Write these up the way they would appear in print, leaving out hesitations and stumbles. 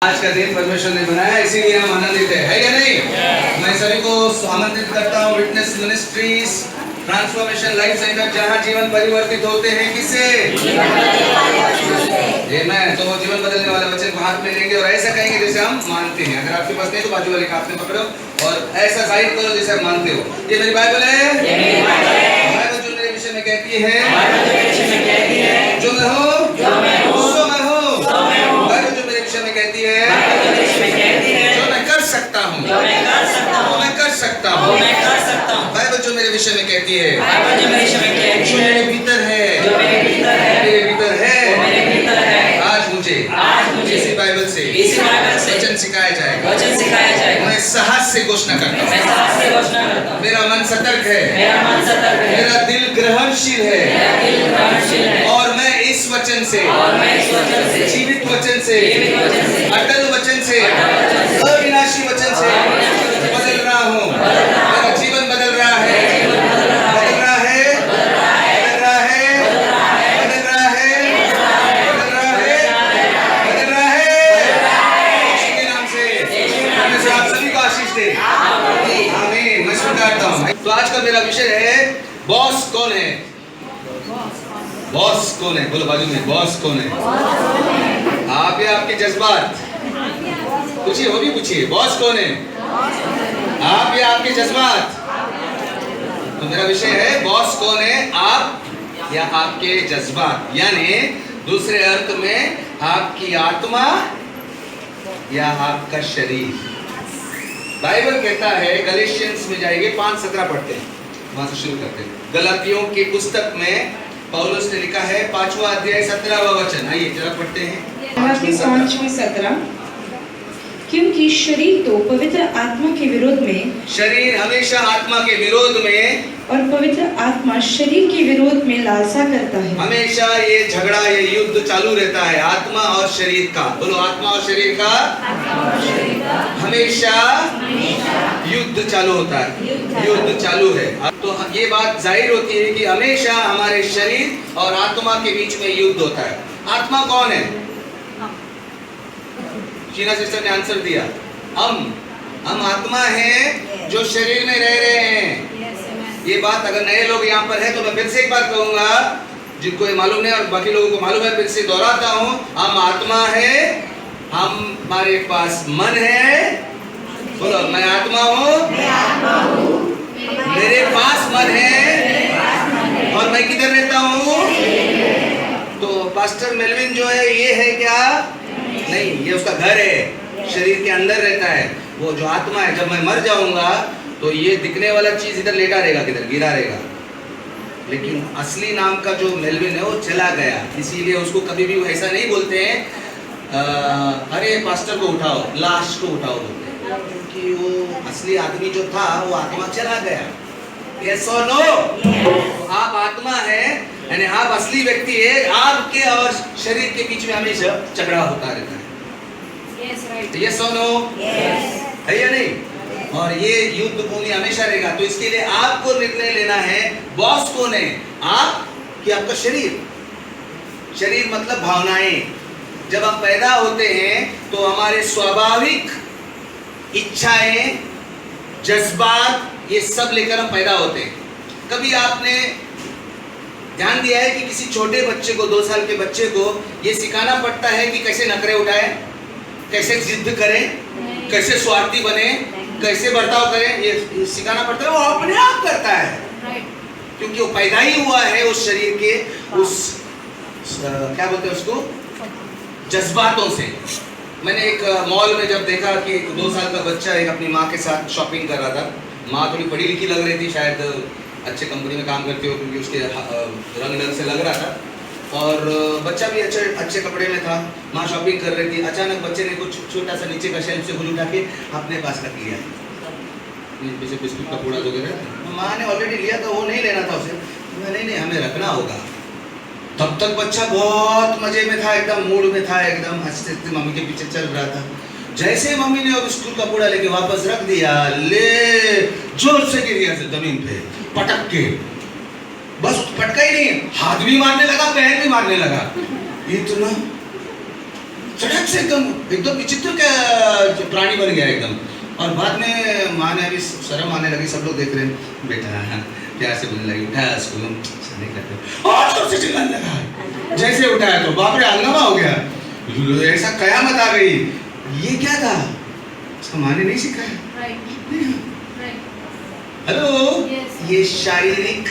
आज का दिन परमेश्वर ने बनाया, इसीलिए हम आनंदित है या नहीं? मैं सभी को आमंत्रित करता हूँ witness ministries transformation life centre, जहाँ जीवन परिवर्तित होते हैं। किससे? आमेन। तो वो जीवन बदलने वाले वचन को हाथ में लेंगे और ऐसा कहेंगे जैसे हम मानते हैं। अगर आपके पास नहीं तो बाजू वाले का हाथ में पकड़ो और ऐसा जाहिर करो जैसे आप मानते हो। ये मेरी बाइबल है, बाइबल जो मेरे विषय में कहती है, जो मैं हूँ सो मैं हूँ। बाइबल जो मेरे विषय में कहती है, जो मैं कर सकता हूँ वो मैं कर सकता हूँ। बाइबल जो मेरे विषय में कहती है, जो मेरे भीतर है, मेरे भीतर है। आज मुझे इसी बाइबल से वचन सिखाया जाएगा। मैं साहस से घोषणा करता हूँ। मेरा मन सतर्क है, मेरा दिल ग्रहणशील है और मैं इस वचन से, जीवित वचन से, अटल वचन से, अविनाशी वचन से बदल रहा हूँ। मेरा जीवन बदल रहा है, बदल रहा है, बदल रहा है, बदल रहा है, बदल रहा है, बदल रहा है। यीशु के नाम से परमेश्वर आप सभी को आशीष दे। आमीन। मैं स्वीकारता हूँ। तो आज का मेरा विषय है बॉस कौन है? बॉस कौन है? बोलो बाजू में, बॉस कौन है? आप या आपके जज्बात? पूछिए, वो भी पूछिए, बॉस कौन है? आप या आपके जज्बात? तो मेरा विषय है बॉस कौन है, आप या आपके जज्बात, यानी दूसरे अर्थ में आपकी आत्मा या आपका शरीर। बाइबल कहता है, गलेशियंस में जाएंगे 5:17 पढ़ते हैं, वहां से शुरू करते हैं। गलातियों की पुस्तक में पौलुस ने लिखा है 5वां अध्याय 17वां वचन। आइए जरा पढ़ते हैं। 5:17 क्योंकि शरीर तो पवित्र आत्मा के विरोध में, शरीर हमेशा आत्मा के विरोध में, और पवित्र आत्मा शरीर के विरोध में लालसा करता है। हमेशा ये झगड़ा, ये युद्ध चालू रहता है आत्मा और शरीर का। बोलो, आत्मा और शरीर का हमेशा युद्ध चालू होता है, युद्ध चालू है। तो ये बात जाहिर होती है कि हमेशा हमारे शरीर और आत्मा के बीच में युद्ध होता है। आत्मा कौन है? शीना सिस्टर ने आंसर दिया, हम आत्मा हैं जो शरीर में रह रहे हैं। ये बात अगर नए लोग यहाँ पर हैं तो मैं फिर से एक बार कहूंगा, जिनको ये मालूम नहीं और बाकी लोगों को मालूम है, फिर से दोहराता हूँ। हम आत्मा है, हमारे पास मन है। बोलो, मैं आत्मा हूँ, मेरे पास मन है और मैं किधर रहता हूँ? तो पास्टर मेलविन जो है ये है क्या? नहीं, ये उसका घर है, शरीर के अंदर रहता है। वो जो आत्मा है, जब मैं मर जाऊंगा तो ये दिखने वाला चीज इधर लेटा रहेगा, किधर गिरा रहेगा, लेकिन असली नाम का जो मेलविन है वो चला गया। इसीलिए उसको कभी भी ऐसा नहीं बोलते हैं अरे पास्टर को उठाओ, लाश को उठाओ बोलते हैं, क्योंकि वो असली आदमी जो था वो आत्मा चला गया। यस और नो? आप आत्मा है, यानी आप असली व्यक्ति है। आपके और शरीर के बीच में हमेशा झगड़ा होता रहता है। यस और नो? है या नहीं? और ये युद्ध भूमि हमेशा रहेगा। तो इसके लिए आपको निर्णय लेना है, बॉस कौन है, आप कि आपका शरीर? शरीर मतलब भावनाएं। जब हम पैदा होते हैं तो हमारे स्वाभाविक इच्छाएं, जज्बात, ये सब लेकर हम पैदा होते हैं। कभी आपने ध्यान दिया है कि किसी छोटे बच्चे को, 2 साल के बच्चे को ये सिखाना पड़ता है कि कैसे नखरे उठाए, कैसे जिद करें, कैसे स्वार्थी बने, कैसे बर्ताव करें, ये सिखाना पड़ता है। वो अपने आप करता है, क्योंकि वो पैदा ही हुआ है उस शरीर के उस क्या बोलते हैं उसको, जज्बातों से। मैंने एक मॉल में जब देखा कि एक 2 साल का बच्चा एक अपनी माँ के साथ शॉपिंग कर रहा था। माँ थोड़ी पढ़ी लिखी लग रही थी, शायद अच्छे कंपनी में काम करती हो, क्योंकि उसके रंग से लग रहा था, और बच्चा भी अच्छे कपड़े में था। माँ शॉपिंग कर रही थी, अचानक बच्चे ने कुछ छोटा सा नीचे का शेल्फ से कुछ उठा के अपने पास रख लिया, जैसे बिस्कुट का पूड़ा वगैरह। माँ ने ऑलरेडी लिया था, वो नहीं लेना था उसे। नहीं, हमें रखना होगा। तब तक बच्चा बहुत मजे में था, एकदम मूड में था, एकदम हंसते हंसते मम्मी के पीछे चल रहा था। जैसे मम्मी ने बिस्कुट का पूड़ा लेके वापस रख दिया, ले जोर से गिर गया जमीन पे, पटक के। बस पटका ही नहीं, हाथ भी मारने लगा, पैर भी मारने लगा। इतना झटक से एकदम विचित्र का प्राणी बन गया एकदम। और बाद में माँ ने अभी शर्म आने लगी, सब लोग देख रहे हैं, बेटा प्यार से बोलने लगी, उठाया उसको, नहीं करते, और जोर से चिल्लाने लगा। जैसे उठाया तो बाप रे हंगामा हो गया, ऐसा कयामत आ गई। ये क्या था? उसको माँ ने नहीं सिखाया। हेलो, ये शारीरिक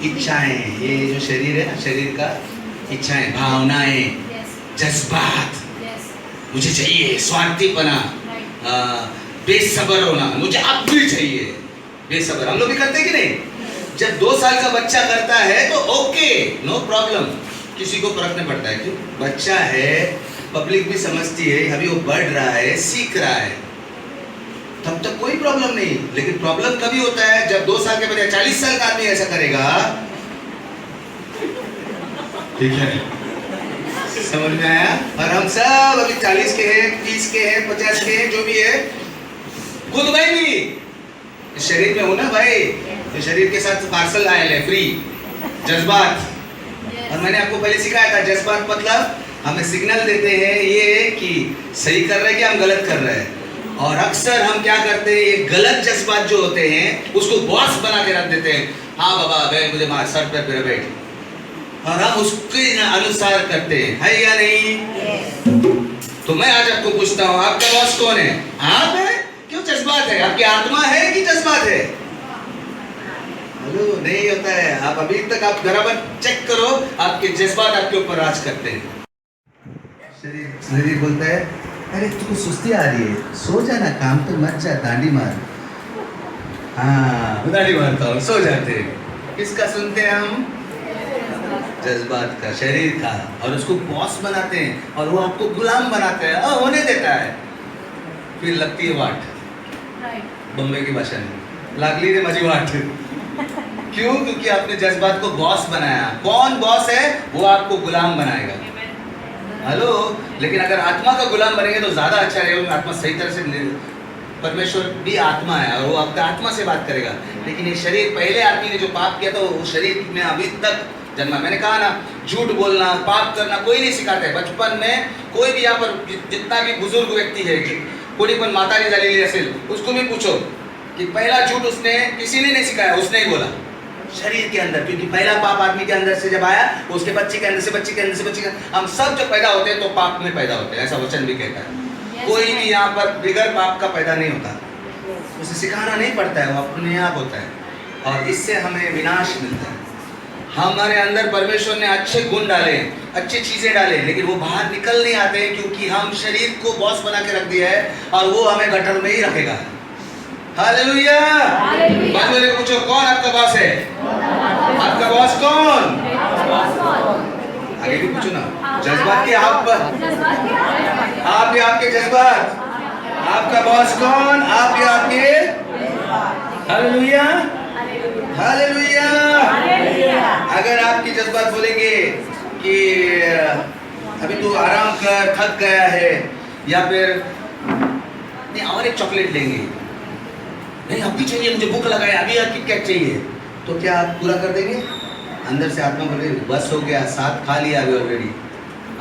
इच्छाएं, ये जो शरीर है ना, शरीर का इच्छाएं, भावनाएं, जज्बात, मुझे चाहिए, स्वार्थीपना, बेसब्र होना, मुझे अब भी चाहिए, बेसब्र। हम लोग भी करते कि नहीं? जब 2 साल का बच्चा करता है तो ओके, नो प्रॉब्लम, किसी को फर्क नहीं पड़ता है। क्यों? बच्चा है, पब्लिक भी समझती है, अभी वो बढ़ रहा है, सीख रहा है, तब तक कोई प्रॉब्लम नहीं। लेकिन प्रॉब्लम कभी होता है जब 2 साल के बजाय 40 साल का आदमी ऐसा करेगा। ठीक है, समझ में आया? और हम सब अभी 40 के हैं, 30 के हैं, 50 के हैं, जो भी है, खुद मैं भी शरीर में हूं ना भाई, तो शरीर के साथ पार्सल आया है फ्री, जज्बात। और मैंने आपको पहले सिखाया था, जज्बात मतलब हमें सिग्नल देते हैं ये कि सही कर रहे हैं कि हम गलत कर रहे हैं। और अक्सर हम क्या करते हैं, ये गलत जज्बात जो होते हैं उसको बॉस बना के रख देते हैं। हाँ बाबा बैठ, मुझे मार, सर पे बैठ, और हम उसके अनुसार करते हैं, है या नहीं? तो मैं आज आपको पूछता हूँ, आपका बॉस कौन है? आप है? क्यों जज्बात है? आपकी आत्मा है कि जज्बात है? हेलो, नहीं होता है। आप अभी तक आप बराबर चेक करो, आपके जज्बात आपके ऊपर राज करते हैं। शरीर बोलता है, अरे तुमको सुस्ती आ रही है, सो जाना, काम तो मत जा, दांडी मार। हाँ, दांडी मारता हूँ, सो जाते हैं। किसका सुनते हैं हम? जज्बात का, शरीर का। और उसको बॉस बनाते हैं और वो आपको गुलाम बनाते हैं, होने देता है। फिर लगती है वाट, बम्बई की भाषा में लागली रे मजी वाट। क्यों? क्योंकि आपने जज्बात को बॉस बनाया। कौन बॉस है? वो आपको गुलाम बनाएगा। हेलो, लेकिन अगर आत्मा का गुलाम बनेंगे तो ज्यादा अच्छा रहेगा। आत्मा सही तरह से, परमेश्वर भी आत्मा है और वो आपका आत्मा से बात करेगा। लेकिन ये शरीर, पहले आदमी ने जो पाप किया था वो शरीर में अभी तक जन्मा। मैंने कहा ना, झूठ बोलना, पाप करना कोई नहीं सिखाता है। बचपन में कोई भी यहाँ पर जितना भी बुजुर्ग व्यक्ति है, कोई पण म्हातारी झालेली असेल, उसको भी पूछो कि पहला झूठ उसने किसी ने नहीं सिखाया, उसने ही बोला शरीर के अंदर। क्योंकि पहला पाप आदमी के अंदर से जब आया, उसके बच्चे के अंदर से, बच्चे के अंदर से, बच्चे के, हम सब जब पैदा होते हैं तो पाप में पैदा होते हैं, ऐसा वचन भी कहता है। कोई भी यहाँ पर बिगर पाप का पैदा नहीं होता, उसे सिखाना नहीं पड़ता है, वो अपने आप होता है। और इससे हमें विनाश मिलता है। हमारे अंदर परमेश्वर ने अच्छे गुण डाले, अच्छी चीजें डाले, लेकिन वो बाहर निकल नहीं आते हैं क्योंकि हम शरीर को बॉस बना के रख दिया है और वो हमें गटर में ही रखेगा। हालेलुया। बात वाले को पूछो, कौन आपका बॉस है? आपका बॉस कौन? आगे भी पूछो ना, जज्बात के आप ही आपके जज्बात। आपका बॉस कौन? आप ही आपके। Hallelujah, hallelujah. अगर आपकी जज्बात बोलेंगे कि अभी तू आराम कर, थक गया है, या फिर नहीं और एक चॉकलेट लेंगे, नहीं अभी चाहिए, मुझे भूख लगा है, अभी किटकैट चाहिए, तो क्या आप पूरा कर देंगे? अंदर से आत्मा बोले बस हो गया, 7 खा लिया अभी ऑलरेडी,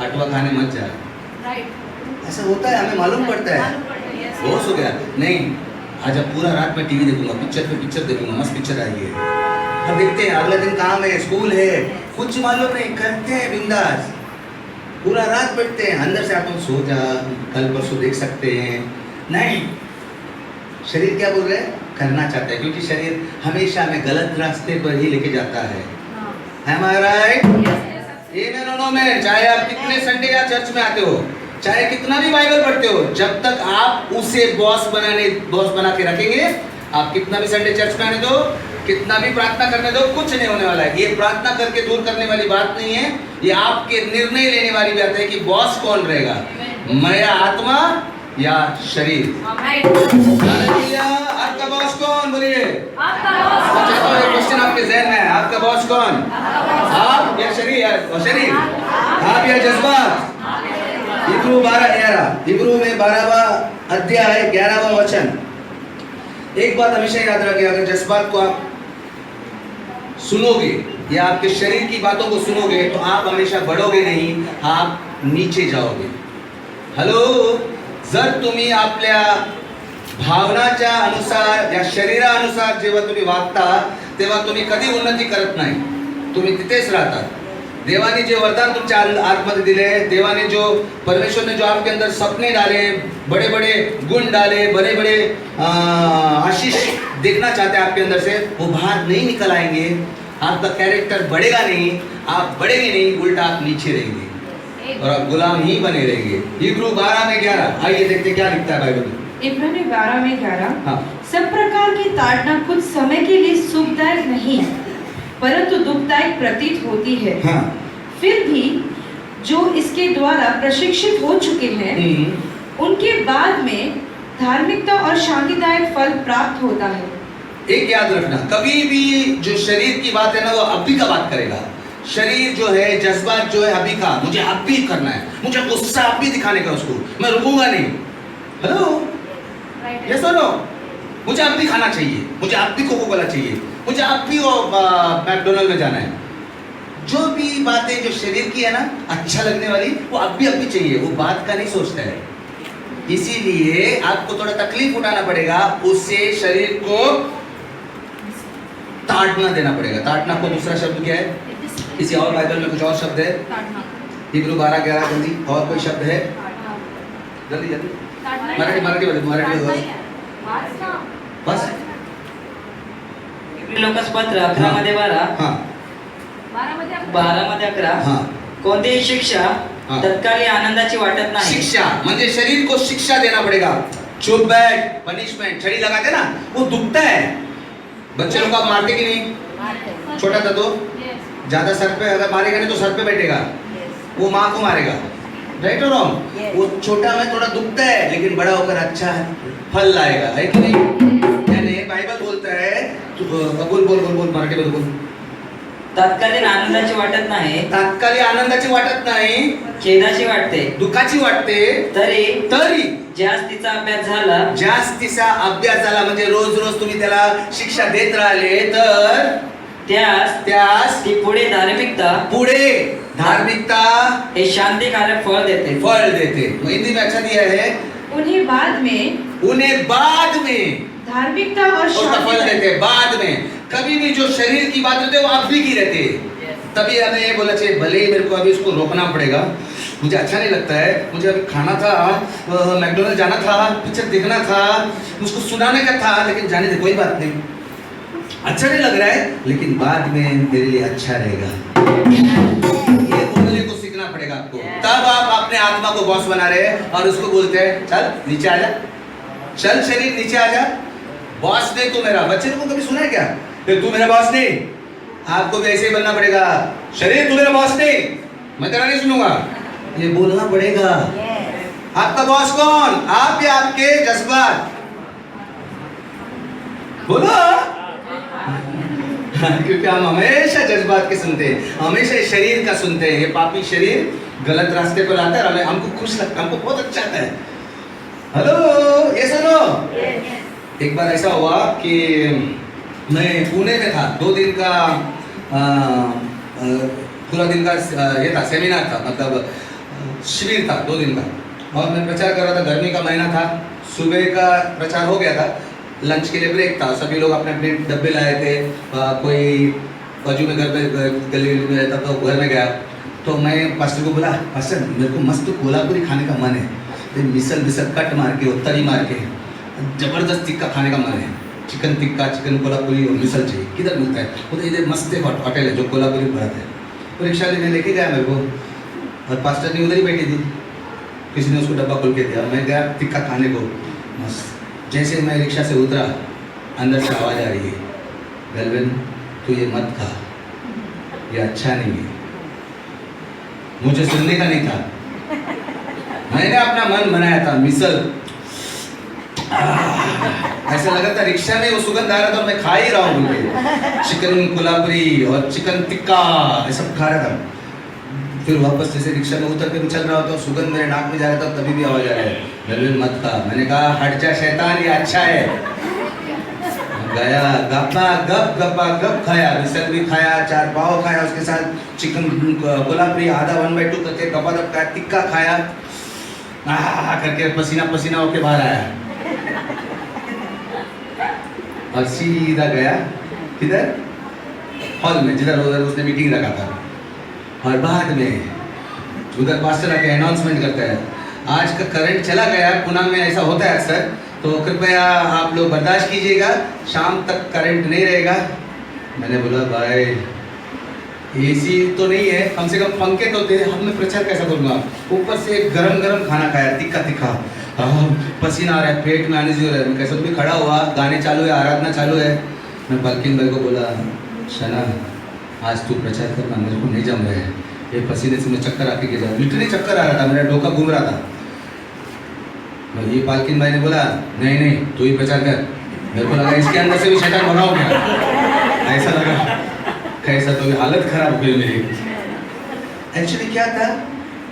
8वां खाने मत जा। ऐसा होता है, हमें मालूम पड़ता है, बहुत हो गया। नहीं, आज अब पूरा रात में टीवी देखूंगा, पिक्चर पे पिक्चर देखूंगा, मस्त पिक्चर आई है, अब देखते हैं, अगले दिन काम है, स्कूल है, कुछ मालूम नहीं, करते हैं बिंदास, पूरा रात बैठते हैं। अंदर से आप सो जा, कल परसों देख सकते हैं। नहीं, शरीर क्या बोल रहे हैं? करना चाहता है, क्योंकि शरीर हमेशा हमें गलत रास्ते पर ही लेके जाता है। Am I right? में चाहे आप कितने संडे या चर्च में आते हो, चाहे कितना भी बाइबल पढ़ते हो, जब तक आप उसे बॉस बना के रखेंगे, आप कितना भी संडे चर्च में आने दो, कितना भी प्रार्थना करने दो, कुछ नहीं होने वाला है। ये प्रार्थना करके दूर करने वाली बात नहीं है, ये आपके निर्णय लेने वाली बात है कि बॉस कौन रहेगा, मेरा आत्मा या शरीर। आपका बॉस कौन? बोलिए। क्वेश्चन आपके जहन में है, आपका बॉस कौन? आप या शरीर? शरीर, आप या जज्बात? इब्रू 12:11, इब्रू में 12वां अध्याय 11वां वचन। एक बात हमेशा याद रखिए, अगर जज्बात को आप सुनोगे या आपके शरीर की बातों को सुनोगे तो आप हमेशा बढ़ोगे नहीं, आप नीचे जाओगे। हॅलो, जर तुम्ही आपल्या भावनाच्या अनुसार या शरीरानुसार जेव्हा तुम्ही वागता तेव्हा तुम्ही कधी उन्नती करत नाही, तुम्ही तिथेच राहता. देवाने जे वरदान तुमच्या आतमध्ये दिले, देवाने जो परमेश्वर ने जो आपके अंदर सपने डाले, बड़े बड़े गुण डाले, बड़े बड़े आशीष देखना चाहते हैं आपके अंदर से, वो बाहर नहीं निकल आएंगे. आपका कैरेक्टर बढ़ेगा नहीं, आप बढ़ेंगे नहीं, उल्टा आप नीचे रहेंगे और आप गुलाम ही बने रहेंगे. हिब्रू 12:11, आइए देखते क्या लिखता है बाइबल में. इब्रानी 12:11 हाँ. सब प्रकार की ताड़ना कुछ समय के लिए सुखदायक नहीं परंतु दुखदायक प्रतीत होती है. हाँ. फिर भी जो इसके द्वारा प्रशिक्षित हो चुके हैं उनके बाद में धार्मिकता और शांतिदायक फल प्राप्त होता है. एक याद रखना, कभी भी जो शरीर की बात है ना वो अभी का बात करेगा. शरीर जो है, जज्बात जो है अभी का, मुझे अभी करना है, मुझे गुस्सा अभी दिखाने का, उसको मैं रुकूंगा नहीं. हेलो, ये सुनो, मुझे अभी खाना चाहिए, मुझे अभी कोको कोला चाहिए, मुझे अभी वो मैकडोनल्ड में जाना है. जो भी बातें जो शरीर की है ना अच्छा लगने वाली, वो अभी अभी चाहिए, वो बात का नहीं सोचता है. इसीलिए आपको थोड़ा तकलीफ उठाना पड़ेगा, उससे शरीर को ताड़ना देना पड़ेगा. ताड़ना को दूसरा शब्द क्या है? किसी और बाइबल में कुछ और शब्द है? हिब्रू 12:11, जल्दी. और कोई शब्द है? जल्दी जल्दी. मराठी बस. लोकांस पत्र 11:12, हाँ. 12:11, हाँ. कोणतीही शिक्षा हाँ. तत्कालीन आनंदाची वाटत नाही. शिक्षा म्हणजे शरीर को शिक्षा देना पड़ेगा. चुप बैठ, पनिशमेंट, छड़ी लगाते ना, वो दुखता है. बच्चे लोग आप मारते कि नहीं? छोटा था तो ज्यादा सर पे अगर मारेगा नहीं तो सर पे बैठेगा, वो माँ को मारेगा. राइट और रॉन्ग? वो छोटा में थोड़ा दुखता है लेकिन बड़ा होकर अच्छा फल लाएगा, है कि नहीं? यानी बाइबल बोलता है, बोल बोल बोल बोल मराठी बोल बोल. तत्कालीन आनंदाची वाटत नाही, तात्कालिक आनंदाची वाटत नाही, खेदाची वाटते. दुःखाची वाटते. तरी ज्यास तिचा अभ्यास झाला, ज्यास तिचा अभ्यास झाला म्हणजे रोज रोज तुम्ही त्याला शिक्षा देत राहिले तर त्यास ती पुढे धार्मिकता हे शांतिकारक फळ देते. फल देते. हिंदी में अच्छा दिया है, उन्हें बाद में धार्मिकता और उसका फल देते. बाद में कभी भी जो शरीर की बात होती है वो अभी की रहती है. तभी हमें ये बोला चाहिए, भले ही मेरे को अभी उसको रोकना पड़ेगा, मुझे अच्छा नहीं लगता है, मुझे अभी खाना था, मैकडोनल्ड जाना था, पिक्चर देखना था, उसको सुनाने का था, लेकिन जाने दे, कोई बात नहीं, अच्छा नहीं लग रहा है लेकिन बाद में मेरे लिए अच्छा रहेगा. ये बोलने को सीखना पड़ेगा आपको. तब आप अपने आत्मा को बॉस बना रहे हैं और उसको बोलते हैं चल नीचे आ जा, चल शरीर नीचे आ जा, बॉस नहीं तू मेरा. बच्चे को कभी सुना है क्या? तू मेरा बॉस नहीं. आपको भी ऐसे ही बनना पड़ेगा. शरीर तू मेरा बॉस नहीं, मैं तेरा नहीं सुनूंगा, ये बोलना पड़ेगा. आपका बॉस कौन? आप या आपके जज्बात? बोलो. क्योंकि हम हमेशा जज्बात के सुनते हैं, हमेशा शरीर का सुनते हैं. ये पापी शरीर गलत रास्ते पर आता है, हमको खुश लगता है, हमको बहुत अच्छा लगता है. हेलो, ये सुनो. एक बार ऐसा हुआ कि मैं पुणे में था, 2 दिन का पूरा दिन का ये था, सेमिनार था, मतलब शिविर था 2 दिन का. और मैं प्रचार कर रहा था, गर्मी का महीना था. सुबह का प्रचार हो गया था, लंच के लिए ब्रेक था, सभी लोग अपने अपने डब्बे लाए थे. कोई बाजू में घर में गली में रहता तो घर में गया, तो मैं पास्टर को बोला, पास्टर मेरे को मस्त कोल्हापुरी खाने का मन है, मिसल कट मार के, तरी मार के जबरदस्त टिक्का खाने का मन है. चिकन टिक्का, चिकन कोल्हापुरी और मिसल चाहिए. किधर मिलता है? वो तो इधर मस्त एक होटल है जो कोल्हापुरी बनाते हैं. तो रिक्शा लेने लेके गया मेरे को, और पास्टर ने उधर ही बैठी थी. किसी ने उसको डब्बा खोल के दिया, मैं गया टिक्का खाने को. मस्त. जैसे मैं रिक्शा से उतरा, अंदर से आवाज़ आ रही है, वेलवेन तू ये मत खा, ये अच्छा नहीं है. मुझे सुनने का नहीं था, मैंने अपना मन बनाया था. मिसल ऐसा लगा था, रिक्शा में वो सुगंध आ रहा था और मैं खा ही रहा हूँ बोल के. चिकन कोल्हापुरी और चिकन टिक्का ये सब खा रहा था. फिर वापस जैसे रिक्शा में उतर कर चल रहा होता, सुगंध मेरे नाक में जा रहा था, तभी भी आवाज आ रहा है, वेलवेन मत खा. मैंने कहा हट जा शैतान, ये अच्छा है. गया, गप खाया, मिसल भी खाया, 4 पाव खाया, उसके साथ चिकन कोल्हापुरी आधा 1/2 करके गपागप खाया, टिक्का खाया. करके पसीना पसीना होके बाहर आया और सीधा गया किधर, हॉल में, जिधर उधर उसने मीटिंग रखा था। और बाद में उधर पास्टर आके अनाउंसमेंट करता है, आज का करंट चला गया। पुणे में ऐसा होता है अक्सर, तो कृपया आप लोग बर्दाश्त कीजिएगा, शाम तक करंट नहीं रहेगा। मैंने बोला भाई एसी तो नहीं है, कम से कम पंखे तो दे, हम मैं प्रचार कैसा करूँगा। ऊपर से गरम गरम खाना खाया, तीखा तीखा, पसीना आ रहा है, पेट में आने से हो रहा है। मैं कैसे भी खड़ा हुआ, गाने चालू है, आराधना चालू है। मैं बाल्किन भाई को बोला, शना आज तू प्रचार करना, मेरे को नहीं जम रहा है, ये पसीने से मैं चक्कर आके गिर जाऊँ। लिटरली चक्कर आ रहा था, मेरा डोका घूम रहा था। ये बाल्किन भाई ने बोला नहीं नहीं तू ही प्रचार कर। मेरे को लगा इसके अंदर से भी शैतान भगा हो गया, ऐसा लगा कैसा, तो हालत खराब हो गई मेरी। एक्चुअली क्या था,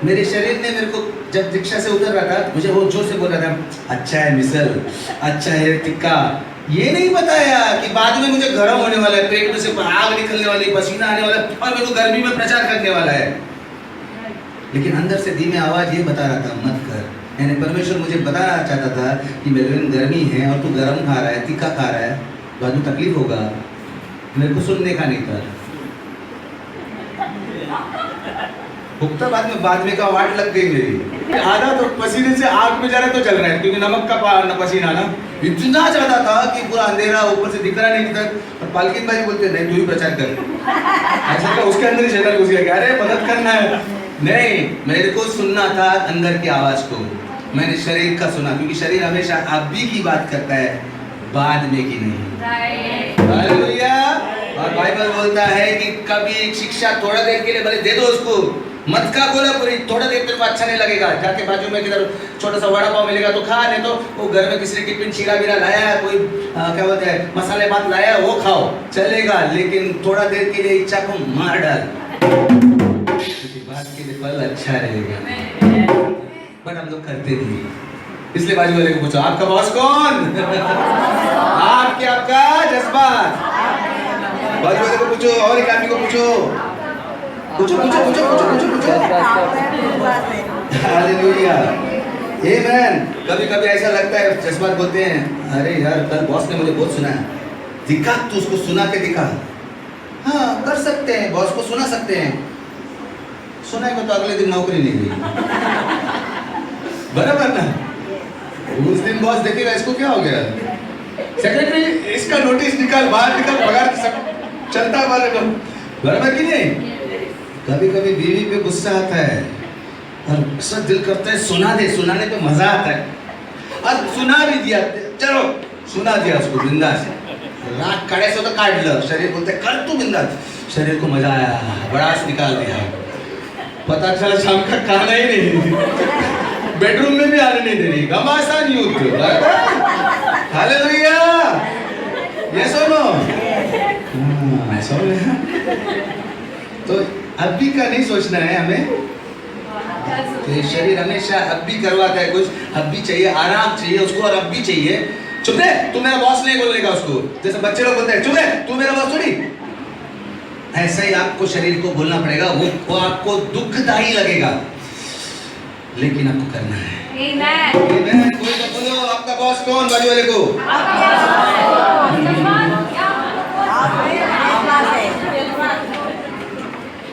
मेरे शरीर ने मेरे को जब दीक्षा से उतर रहा था, मुझे वो जोर से बोल रहा था, अच्छा है मिसल, अच्छा है टिक्का। ये नहीं बताया कि बाद में मुझे गरम होने वाला है, पेट में से आग निकलने वाली, पसीना आने वाला है और मेरे को गर्मी में प्रचार करने वाला है। लेकिन अंदर से धीमे आवाज ये बता रहा था मत कर। यानी परमेश्वर मुझे बताना चाहता था कि मेरे में गर्मी है और तू गरम खा रहा है, तीखा खा रहा है, बाद में तकलीफ होगा। मेरे को सुनने का नहीं था। भुगता बाद में का वाट लग गई मेरी। आधा तो पसीने से आग में जा रहा तो चल रहा है, क्योंकि नमक का पसीना ना इतना ज्यादा था कि पूरा अंधेरा, ऊपर से दिख रहा नहीं किधर। और पालकिन भाई बोलते नहीं तू ही प्रचार कर। ऐसा का उसके अंदर ही शैतान घुस गया, अरे मदद करना है। नहीं, मेरे को सुनना था अंदर की आवाज को। मैंने शरीर का सुना, क्योंकि शरीर हमेशा अभी की बात करता है, बाद में की नहीं। हालेलुया। और बाइबल बोलता है कि कभी शिक्षा थोड़ा देर के लिए भले दे दो उसको, मत का बोला पूरी, थोड़ा देर तेरे को अच्छा नहीं लगेगा, जाके बाजू में किधर छोटा सा वड़ा पाव मिलेगा तो खा, नहीं तो वो घर में किसी ने टिफिन शीरा बीरा लाया है, कोई क्या बोलते हैं मसाले भात लाया है, वो खाओ चलेगा, लेकिन थोड़ा देर के लिए इच्छा को मार डाल, बात के लिए फल अच्छा रहेगा। बट हम लोग करते नहीं, इसलिए बाजू वाले को पूछो आपका बॉस कौन? आपका जज्बात। बाजू वाले को पूछो, और एक आदमी को पूछो, पूछो। हालेलुया, आमेन। कभी ऐसा लगता है, जज्बात बोलते हैं, अरे यार कल बॉस ने मुझे बहुत सुनाया, दिखा तू उसको सुना के दिखा। हाँ कर सकते हैं, बॉस को सुना सकते हैं, सुनाएगा तो अगले दिन नौकरी नहीं गई, बराबर ना। उस दिन बॉस देखेगा इसको क्या हो गया, सेक्रेटरी इसका नोटिस निकाल, बाहर निकाल, पगार चलता वाले को, बराबर कि नहीं। कभी बीवी पे गुस्सा आता है और सब दिल करता है सुना दे, सुनाने पे मजा आता है, और सुना भी दिया, चलो सुना दिया उसको बिंदास, रात काढ़े से तो काट लो, शरीर बोलते कर तू बिंदास, शरीर को मजा आया, बड़ास निकाल दिया, पता चला शाम का खाना ही नहीं, बेडरूम में भी आने नहीं दे रही, घमासान युद्ध। हालेलुया, यस और नो? तो अभी का नहीं सोचना है हमें, तो शरीर हमेशा अभी करवाता है कुछ, अभी चाहिए, आराम चाहिए उसको, और अभी चाहिए। चुप रहे, तू मेरा बॉस नहीं बोलने का उसको, जैसे बच्चे लोग बोलते हैं चुप रहे तू मेरा बॉस थोड़ी, ऐसा ही आपको शरीर को बोलना पड़ेगा। वो आपको दुखदायी लगेगा, लेकिन आपको करना है। आमीन। कोई तो बोलो आपका बॉस कौन? बाजू वाले को।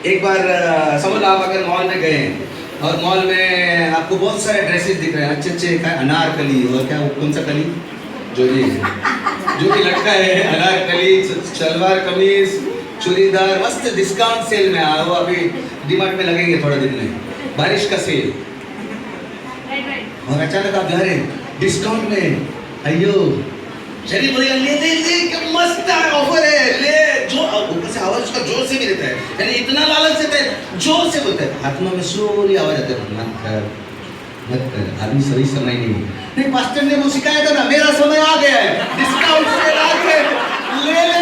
एक बार समझ आप अगर मॉल में गए और मॉल में आपको बहुत सारे ड्रेसेस दिख रहे हैं, अच्छे अनारकली, और क्या कौन सा कली जो कि लटका है, अनारकली, सलवार कमीज, चूड़ीदार, मस्त डिस्काउंट सेल में आया वो, अभी डीमार्ट में लगेंगे थोड़ा दिन में, बारिश का सेल, और अचानक आप जा रहे हैं डिस्काउंट में, अयो शरीर बोलेगा ले क्या मस्त ऑफर है, ले, जो ऊपर से आवाज उसका जोर से भी देता है, यानी इतना लालच देता है, जोर से बोलता है, आत्मा में सोरी आवाज आती है, मत कर, आदमी सही समय नहीं, पास्टर ने वो सिखाया था ना, मेरा समय आ गया है, डिस्काउंट सेल आ गया,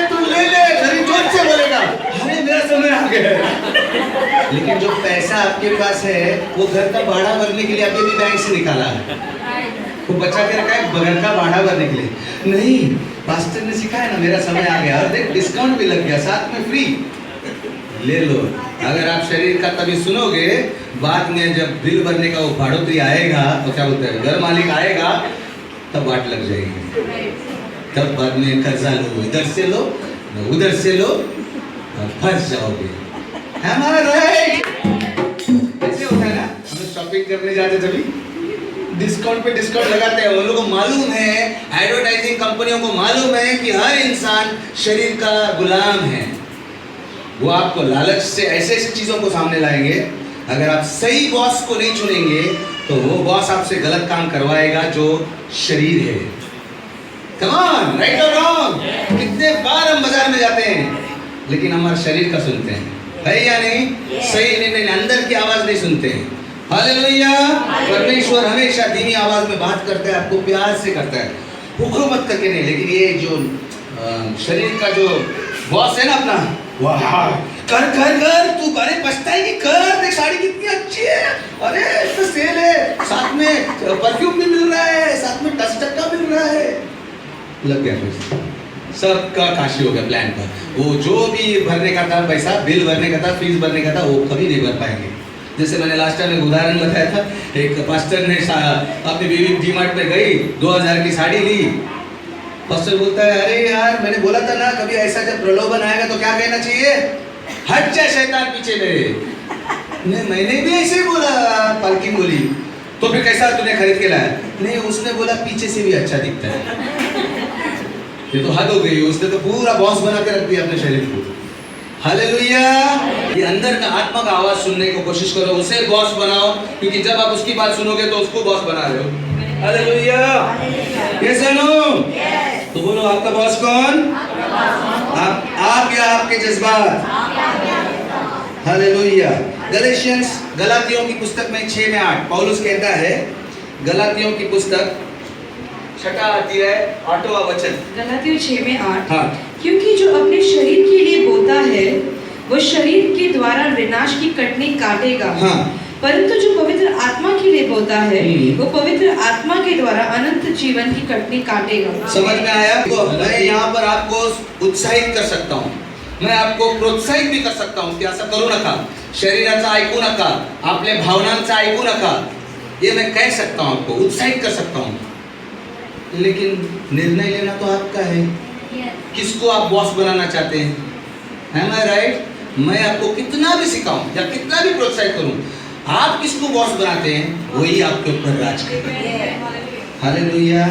तू ले ले, शरीर जोर से बोलेगा, अरे मेरा समय आ गया है। लेकिन जो पैसा आपके पास है वो घर का भाड़ा भरने के लिए अभी भी बैंक से निकाला है, वो बचा के रखा है घर का भाड़ा भरने के लिए, नहीं, पास्टर ने सिखाया ना मेरा समय आ गया, और देख डिस्काउंट भी लग गया, साथ में फ्री, ले लो। अगर आप शरीर का तभी सुनोगे, बाद में जब बिल भरने का वो भाड़ोतरी आएगा तो क्या बोलते हैं, घर मालिक आएगा, तब वाट लग जाएगी। तब बाद में कर्जा लो, इधर से लो उधर से लो और फंस जाओगे। हमारा राइट ऐसे होता है ना, हम शॉपिंग करने जाते तभी डिस्काउंट पे डिस्काउंट लगाते हैं। उन लोगों को मालूम है, एडवर्टाइजिंग कंपनियों को मालूम है कि हर इंसान शरीर का गुलाम है। वो आपको लालच से ऐसे ऐसे चीजों को सामने लाएंगे। अगर आप सही बॉस को नहीं चुनेंगे तो वो बॉस आपसे गलत काम करवाएगा जो शरीर है। कम ऑन, राइट और रॉन्ग? कितने बार हम बाजार में जाते हैं लेकिन हमारे शरीर का सुनते हैं, है या नहीं? सही नहीं, अंदर की आवाज नहीं सुनते हैं। हालेलुया। परमेश्वर हमेशा धीमी आवाज में बात करता है, आपको प्यार से करता है, हुकूमत करके नहीं। लेकिन ये जो शरीर का जो बॉस है ना अपना, वाह कर कर कर, तू अरे पछताएगी, कर देख साड़ी कितनी अच्छी है, अरे इसका सेल है, साथ में परफ्यूम भी मिल रहा है, साथ में टच का मिल रहा है। लग गया फिर सबका काशी हो गया प्लान का। वो जो भी भरने का था पैसा, बिल भरने का था, फीस भरने का था, वो कभी नहीं भर पाएंगे। जैसे मैंने लास्ट टाइम एक उदाहरण बताया था, एक पास्टर ने अपनी बीवी डीमार्ट में गई, 2000 की साड़ी ली। पास्टर बोलता है, अरे यार मैंने बोला था ना, कभी ऐसा जब प्रलोभन आएगा तो क्या कहना चाहिए, हट जा शैतान पीछे मेरे। मैंने भी ऐसे बोला, पालकी बोली, तो फिर कैसा तूने खरीद के लाया? नहीं, उसने बोला पीछे से भी अच्छा दिखता है। ये तो हद हो गई, उसने तो पूरा बॉस बना के रख दिया अपने शरीर को। हालेलुया। ये अंदर का आत्मा का आवाज सुनने को कोशिश करो, उसे बॉस बनाओ, क्योंकि जब आप उसकी बात सुनोगे तो उसको बॉस बना रहे हो। हालेलुया। ये सुनो, तो बोलो आपका बॉस कौन? आप या आपके जज्बात? हालेलुया। गलेशियंस, गलातियों की पुस्तक में 6 में 8 पौलुस कहता है, गलातियों की पुस्तक 6 अध्याय 8वां वचन, गलातियों 6 में 8, हाँ। क्योंकि जो अपने शरीर के लिए बोता है वो शरीर के द्वारा विनाश की कटनी काटेगा, हाँ। परंतु जो पवित्र आत्मा के लिए बोता है वो पवित्र आत्मा के द्वारा अनंत जीवन की कटनी काटेगा। समझ में आया? तो मैं यहाँ पर आपको उत्साहित कर सकता हूँ, मैं आपको प्रोत्साहित भी कर सकता हूँ की असं करू नका, शरीराचा ऐकू नका, आपल्या भावनांचा ऐकू नका, ये मैं कह सकता हूँ, आपको उत्साहित कर सकता हूँ। लेकिन निर्णय लेना तो आपका है, किसको आप बॉस बनाना चाहते हैं? Am I right? मैं आपको कितना भी सिखाऊं या कितना भी प्रोत्साहित करूं, आप किसको बॉस बनाते हैं वही आपके ऊपर राज करेगा। हालेलुया।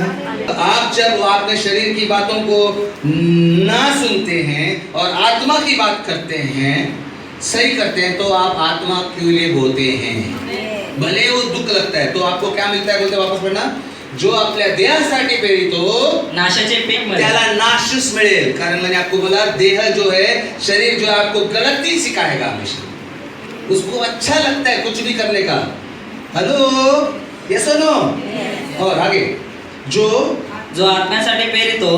आप जब अपने शरीर की बातों को ना सुनते हैं और आत्मा की बात करते हैं, सही करते हैं, तो आप आत्मा के लिए बोलते हैं। भले वो दुख लगता है तो आपको क्या मिलता है, बोलते वापस पढ़ना, जो आपल्या देहासाठी पेरितो नाशाचे पीक मिळेल, त्याला नाशच मिळेल। कारण मैंने आपको बोला, देह जो है, शरीर जो है, आपको गलती सिखाएगा हमेशा, उसको अच्छा लगता है कुछ भी करने का। हेलो, यस और नो? और आगे, जो आत्म्यासाठी पेरितो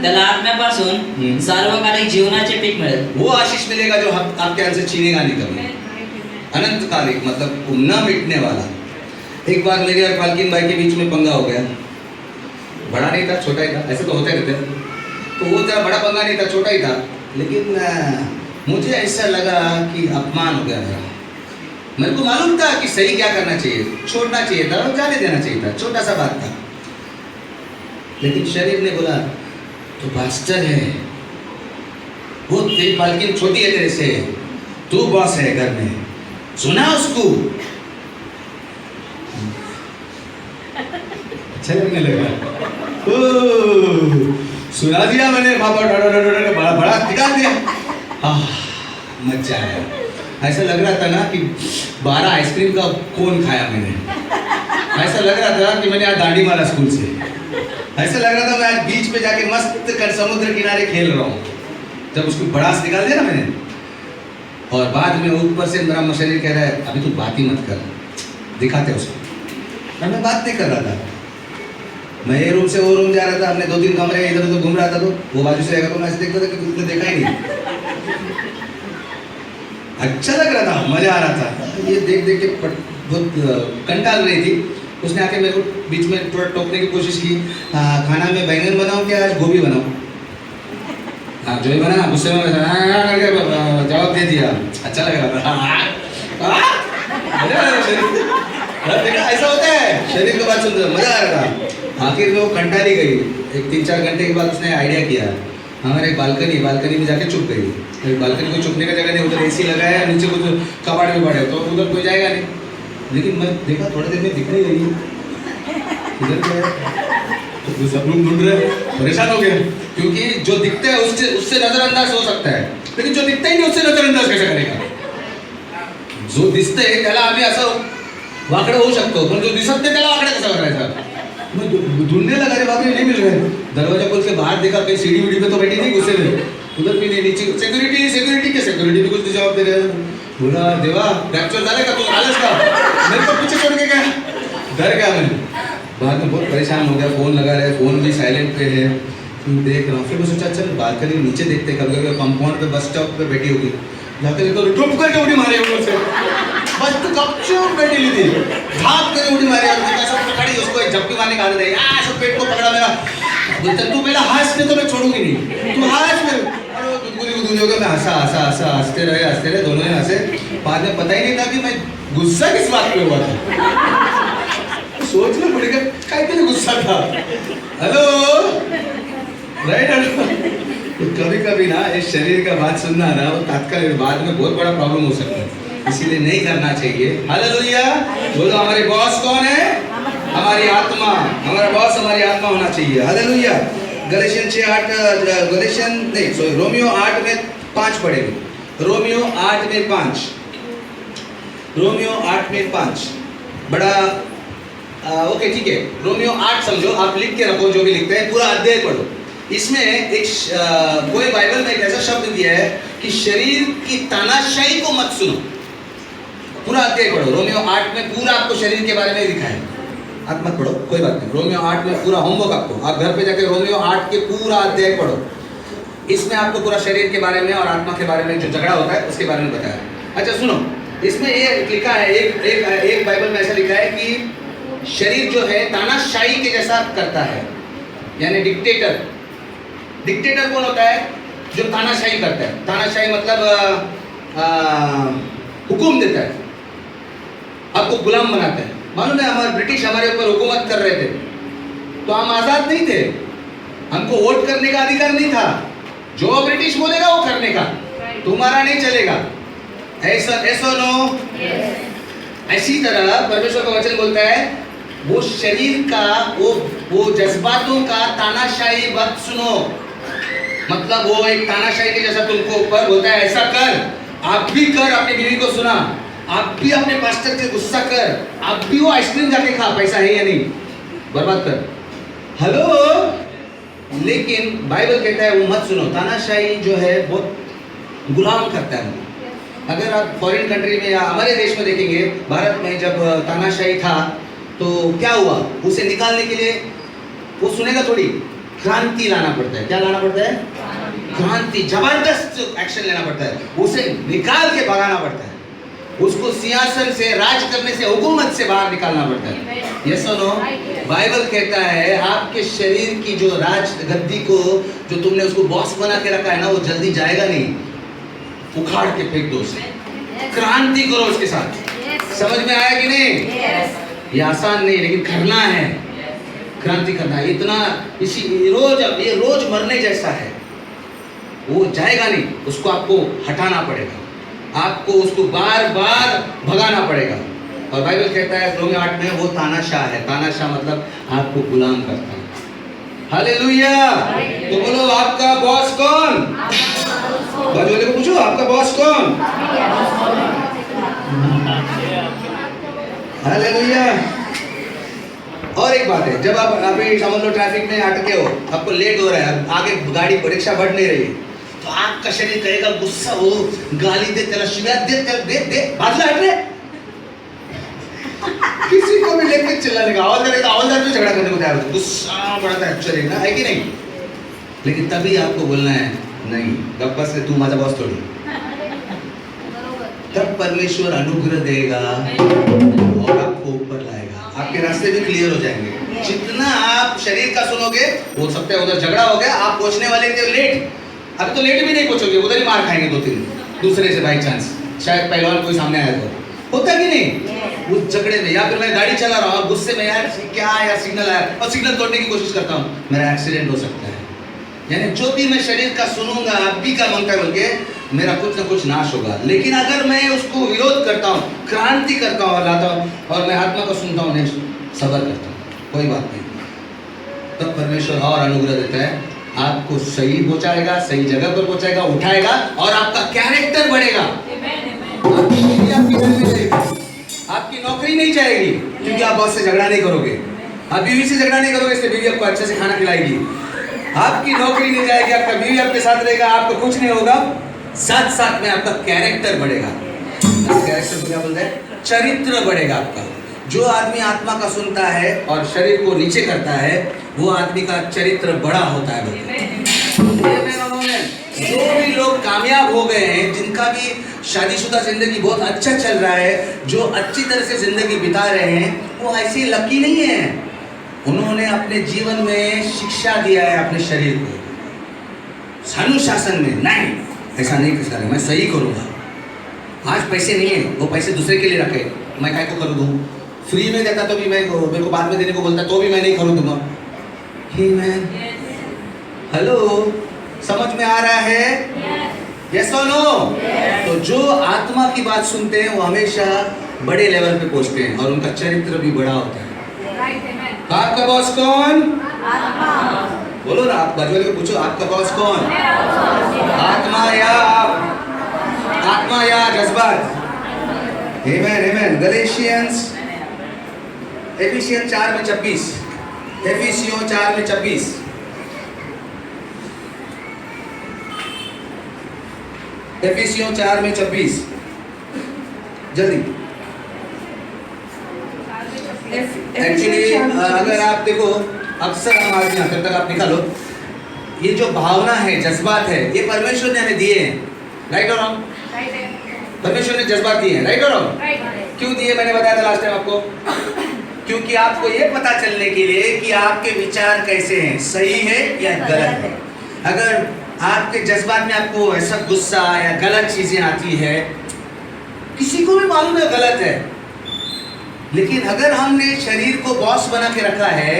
त्याला आत्म्यापासून सार्वकालिक जीवनाचे पीक मिळेल। वो आशीष मिलेगा जो आपके अंदर से छीनेगा नहीं कभी, अनंतकालिक, मतलब न मिटने वाला। एक बार मेरे और पालकिन भाई के बीच में पंगा हो गया, बड़ा नहीं था, छोटा ही था, ऐसे तो होते रहते। तो वो जरा बड़ा पंगा नहीं था, छोटा ही था, लेकिन मुझे ऐसा लगा कि अपमान हो गया मेरा। मेरे को मालूम था कि सही क्या करना चाहिए, छोड़ना चाहिए था और जाने देना चाहिए था, छोटा सा बात था। लेकिन शरीर ने बोला तो पास्टर है, वो तेरी पालकिन छोटी है तेरे से, तू बॉस है घर में, सुना उसको। अच्छा लगने लगा, सुना दिया मैंने, बाबा बड़ा बड़ा दिखा दिया, मजा आया। ऐसा लग रहा था ना कि 12 आइसक्रीम का कोन खाया मैंने, ऐसा लग रहा था कि मैंने आज दांडी मारा स्कूल से, ऐसा लग रहा था मैं आज बीच पे जाके मस्त कर समुद्र किनारे खेल रहा हूँ, जब उसको बड़ास निकाल दिया ना मैंने। और बाद में ऊपर से मेरा शरीर कह रहा है, अभी तू बात ही मत कर, दिखाते उसको। मैं बात नहीं कर रहा था, मैं ये रूम से वो रूम जा रहा था, हमने 2-3 कमरे इधर उधर घूम रहा था, तो वो बाजू से आएगा तो मैं ऐसे देखता था कि उसने देखा ही नहीं। अच्छा लग रहा था, मजा आ रहा था, ये देख देख के बहुत कंटाल रही थी। उसने आके मेरे को बीच में थोड़ा टोकने की कोशिश की, खाना में बैंगन बनाऊं क्या आज गोभी बनाऊं? हाँ जो ही बना गुस्से में करके जवाब दे दिया, अच्छा लगा। देखा ऐसा होता है, शरीर की बात सुनते मजा आ रहा था। आखिर में वो कंटाली गई। एक 3-4 घंटे के बाद उसने आइडिया किया, हमारे एक बालकनी में जाके छुप गई। बालकनी को छुपने का जगह नहीं, उधर एसी लगाया है, नीचे कुछ कबाड़ भी पड़े, तो उधर कोई जाएगा नहीं। लेकिन मैं देखा थोड़ी देर में दिख नहीं रही, इधर क्या है, तो सब लोग ढूंढ रहे, परेशान हो गए। क्योंकि जो दिखता है उससे नजरअंदाज हो सकता है, लेकिन जो दिखता ही नहीं उससे नजरअंदाज कैसे करेगा? जो दिसतंय त्याला आम्ही असं वाकडं होऊ शकतो, पण जो दिसत नाही त्याला वाकडं कसं करायचं? मैं ढूंढने लगा, रे बाप रे नहीं मिल रहे। दरवाजा खोल के बाहर देखा, कहीं सीढ़ी वीढ़ी पे तो बैठी नहीं, गुस्से में उधर भी नहीं, नीचे सिक्योरिटी भी कुछ नहीं जवाब दे रहे। बोला देवा कैप्चर झाले का, तू आलस का, मेरे को पीछे छोड़ के गया, डर गया मैं। बाद में बहुत परेशान हो गया, फोन लगा रहे, फोन भी साइलेंट पे है, देख रहा हूँ। फिर मैं सोचा चल बालकनी नीचे देखते, कभी कभी कंपाउंड पे बस स्टॉप पे बैठी होगी, जाते देखो टुप करके उड़ी मारी ऊपर से, बस तू गपचूप बैठी ली थी, भाग कर उड़ी मारी, पकड़ी उसको, एक झपकी मारने का आदत है, सब पेट को पकड़ा मेरा, बोलता तू पहला हंस नहीं तो मैं छोड़ूंगी नहीं, तू हंस। मैं गुदगुदी हो गया, मैं हंसते रहे, दोनों ने हंसे। बाद में पता ही नहीं था कि मैं गुस्सा किस बात पे हुआ था। सोचना पड़ेगा काय के लिए गुस्सा था। Hello right. कभी कभी ना इस शरीर का बात सुनना ना, वो तात्कालिक बाद में बहुत बड़ा प्रॉब्लम हो सकता है, इसीलिए नहीं करना चाहिए। हालेलुया। बोलो हमारे बॉस कौन है? हमारी आत्मा। हमारा बॉस हमारी आत्मा होना चाहिए। हालेलुया। गलेशियन 6:8 रोमियो 8 में 5 पढ़ेंगे। रोमियो 8 में 5, रोमियो 8 में 5 बड़ा ओके ठीक है। रोमियो 8 समझो, आप लिख के रखो, जो भी लिखते हैं पूरा अध्याय पढ़ो। इसमें एक कोई बाइबल में एक ऐसा शब्द दिया है कि शरीर की तानाशाही को मत सुनो। पूरा अध्याय पढ़ो, रोमियो 8 में पूरा आपको शरीर के बारे में लिखा है। आप मत पढ़ो, कोई बात नहीं, रोमियो 8 में पूरा होमवर्क आपको, आप घर पे जाके रोमियो 8 के पूरा अध्याय पढ़ो। इसमें आपको पूरा शरीर के बारे में और आत्मा के बारे में जो झगड़ा होता है उसके बारे में बताया। अच्छा सुनो, इसमें ये लिखा है, एक बाइबल में ऐसा लिखा है कि शरीर जो है तानाशाही के जैसा करता है, यानी डिक्टेटर। डिक्टेटर कौन होता है? जो तानाशाही करता है। तानाशाही मतलब हुक्म देता है, आपको गुलाम बनाता है। मालूम है, हमारे ब्रिटिश हमारे ऊपर हुकूमत कर रहे थे तो हम आजाद नहीं थे, हमको वोट करने का अधिकार नहीं था। जो ब्रिटिश बोलेगा वो करने का, तुम्हारा नहीं चलेगा। ऐसा नो ऐसी तरह परमेश्वर का वचन बोलता है, वो शरीर का वो जज्बातों का तानाशाही मत सुनो। मतलब वो एक तानाशाही के जैसा तुमको ऊपर बोलता है ऐसा कर, आप भी कर, अपनी बीवी को सुना, आप भी अपने पास्टर से गुस्सा कर, आप भी वो आइसक्रीम जाके खा, पैसा है या नहीं, बर्बाद कर। हेलो। लेकिन बाइबल कहता है वो मत सुनो। तानाशाही जो है बहुत गुलाम करता है। अगर आप फॉरेन कंट्री में या हमारे देश में देखेंगे, भारत में जब तानाशाही था तो क्या हुआ, उसे निकालने के लिए वो सुनेगा थोड़ी, क्रांति लाना पड़ता है। क्या लाना पड़ता है? क्रांति, जबरदस्त एक्शन लेना पड़ता है, उसे निकाल के भगाना पड़ता है, उसको सिंहासन से, राज करने से, हुकूमत से बाहर निकालना पड़ता है। ये सुनो, बाइबल कहता है आपके शरीर की जो राज गद्दी को, जो तुमने उसको बॉस बना के रखा है ना, वो जल्दी जाएगा नहीं, उखाड़ के फेंक दो उसे, क्रांति करो उसके साथ। समझ में आया कि नहीं? ये आसान नहीं, लेकिन करना है, क्रांति करना है। इतना ये रोज मरने जैसा है, वो जाएगा नहीं, उसको आपको हटाना पड़ेगा, आपको उसको बार बार भगाना पड़ेगा। और बाइबल कहता है रोमियो 8 में वो तानाशाह है। तानाशाह मतलब आपको गुलाम करता है। हालेलुया। तो बोलो आपका बॉस कौन? बाजू वाले को पूछो, आपका बॉस कौन? हालेलुया। और एक बात है, जब आप अभी समझ लो ट्रैफिक में अटके हो, आपको लेट हो रहा है, आगे गाड़ी रिक्शा बढ़ नहीं रही, तो आपका शरीर कहेगा गुस्सा हो, गाली दे, तेरा शिकायत दे बादला हट रहे, किसी को भी लेके चिल्लाने का, हवलदार भी झगड़ा करने को तैयार होता है, गुस्सा बढ़ता है एक्चुअली ना, है कि नहीं? लेकिन तभी आपको बोलना है नहीं, गप्पा से तू माझा बॉस थोड़ी, तब परमेश्वर अनुग्रह देगा और आपको ऊपर लाएगा, आपके रास्ते भी क्लियर हो जाएंगे। जितना आप शरीर का सुनोगे, हो सकता है उधर झगड़ा हो गया, आप पहुंचने वाले थे लेट, अभी तो लेट भी नहीं पहुंचोगे, उधर ही मार खाएंगे 2-3 दूसरे से बाई चांस, शायद पहलवान कोई सामने आया तो। होता कि नहीं उस झगड़े में, या फिर मैं गाड़ी चला रहा हूँ और गुस्से में यार क्या आया, सिग्नल आया और सिग्नल तोड़ने की कोशिश करता हूँ, मेरा एक्सीडेंट हो सकता है। यानी जो भी मैं शरीर का सुनूंगा अभी का मन बोल के मेरा कुछ ना कुछ नाश होगा। लेकिन अगर मैं उसको विरोध करता हूँ, क्रांति करता हूँ और लाता हूँ और मैं आत्मा को सुनता हूँ, सबर करता हूँ, कोई बात नहीं, तब परमेश्वर और अनुग्रह देता है, आपको सही पहुंचाएगा, सही जगह पर पहुंचाएगा, उठाएगा और आपका कैरेक्टर बढ़ेगा। आपकी नौकरी नहीं जाएगी क्योंकि आप बॉस से झगड़ा नहीं करोगे, आप बीवी से झगड़ा नहीं करोगे, इसलिए बीवी आपको अच्छे से खाना खिलाएगी। आपकी नौकरी नहीं जाएगी, आपका बीवी आपके साथ रहेगा, आपको कुछ नहीं होगा, साथ साथ में आपका कैरेक्टर बढ़ेगा। कैरेक्टर को क्या बोलते हैं? चरित्र बढ़ेगा आपका। जो आदमी आत्मा का सुनता है और शरीर को नीचे करता है, वो आदमी का चरित्र बड़ा होता है। जो भी लोग कामयाब हो गए हैं, जिनका भी शादीशुदा जिंदगी बहुत अच्छा चल रहा है, जो अच्छी तरह से जिंदगी बिता रहे हैं, वो ऐसे लकी नहीं है। उन्होंने अपने जीवन में शिक्षा दिया है अपने शरीर को, अनुशासन में, नहीं ऐसा नहीं कर सकता, मैं सही करूँगा। आज पैसे नहीं है, वो पैसे दूसरे के लिए रखे, मैं काय को कर दूँ? फ्री में देता तो भी मैं, मेरे को बाद में देने को बोलता तो भी मैं नहीं खरीदूंगा। ही मैन, हेलो, समझ में आ रहा है? यस और नो? तो जो आत्मा की बात सुनते हैं वो हमेशा बड़े लेवल पे पहुंचते हैं और उनका चरित्र भी बड़ा होता है। आपका बॉस कौन? बोलो ना, आप बाजू वाले को पूछो, आपका बॉस कौन? आत्मा या जज्बात? आमेन, आमेन। गलेशियंस, एफिसियंस 4:26, एफिसियों 4:26। एफिसियों 4:26 जल्दी। एक्चुअली अगर आप देखो, अक्सर हम आदमी आखिर तक आप निकालो, ये जो भावना है, जज्बात है, ये परमेश्वर ने हमें दिए हैं, राइट और रॉन्ग? परमेश्वर ने जज्बात दिए हैं, राइट और रॉन्ग? क्यों दिए मैंने बताया था लास्ट टाइम आपको, क्योंकि आपको ये पता चलने के लिए कि आपके विचार कैसे हैं, सही है या गलत है। अगर आपके जज्बात में आपको ऐसा गुस्सा या गलत चीजें आती है, किसी को भी मालूम है गलत है, लेकिन अगर हमने शरीर को बॉस बना के रखा है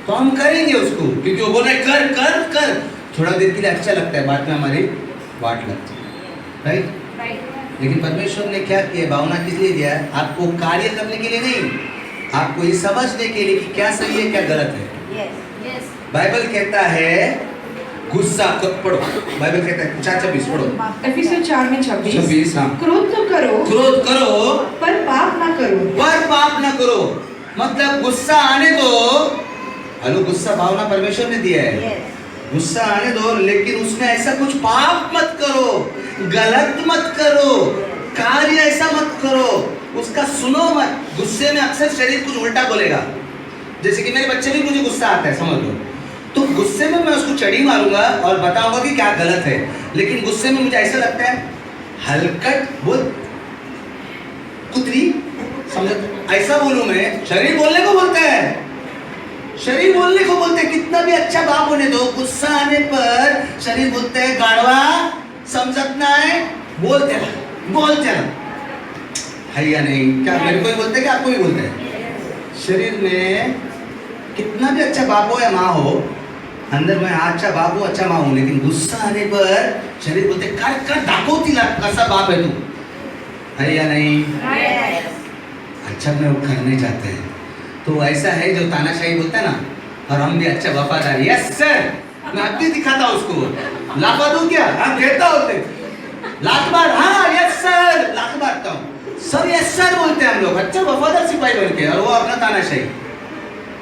तो हम करेंगे उसको, क्योंकि वो बोल रहे कर कर कर, थोड़ा देर के लिए अच्छा लगता है, बाद में हमारी वाट लगती है, राइट? लेकिन परमेश्वर ने क्या किया, भावना किस लिए दिया है? आपको कार्य करने के लिए नहीं, आपको ये समझने के लिए कि क्या सही है क्या गलत है। बाइबल कहता है गुस्सा पढ़ो, बाइबल कहता है 4:26 पढ़ो। एफिसियों 4:26। हाँ। क्रोध तो करो, क्रोध करो, पर पाप ना करो। पर पाप ना करो, मतलब गुस्सा आने दो। हेलो, गुस्सा भावना परमेश्वर ने दिया है, गुस्सा आने दो, लेकिन उसमें ऐसा कुछ पाप मत करो, गलत मत करो, कार्य ऐसा मत करो, उसका सुनो मत। गुस्से में अक्सर शरीर कुछ उल्टा बोलेगा, जैसे कि मेरे बच्चे भी, मुझे गुस्सा आता है, समझ लो, तो गुस्से में मैं उसको चढ़ी मारूंगा और बताऊंगा कि क्या गलत है, लेकिन गुस्से में मुझे ऐसा लगता है हलकट बोल, कुतरी, समझो ऐसा बोलूं मैं। शरीर बोलने को बोलता है, शरीर बोलने को बोलते हैं, कितना भी अच्छा बाप होने दो, गुस्सा आने पर शरीर बोलते हैं गाड़वा, समझना है, बोल चला है या नहीं? क्या मेरे को ही बोलते हैं कि आपको भी बोलते हैं? शरीर में कितना भी अच्छा बाप हो या माँ हो, अंदर में अच्छा बाप हो, अच्छा माँ हो, लेकिन गुस्सा आने पर शरीर बोलते कर दाखवती कसा बाप है तू, है या नहीं? अच्छा में वो करने जाते हैं। तो ऐसा है जो तानाशाही बोलता है ना, और हम भी अच्छा वफादार, यस सर, मैं अब भी दिखाता हूँ उसको, लाफा दूं क्या? हम कहता होते लाख बार, हाँ यस सर, लाख बार कहता हूँ सर, यस सर बोलते हैं हम लोग, अच्छा वफादार सिपाही बन के, और वो अपना तानाशाही।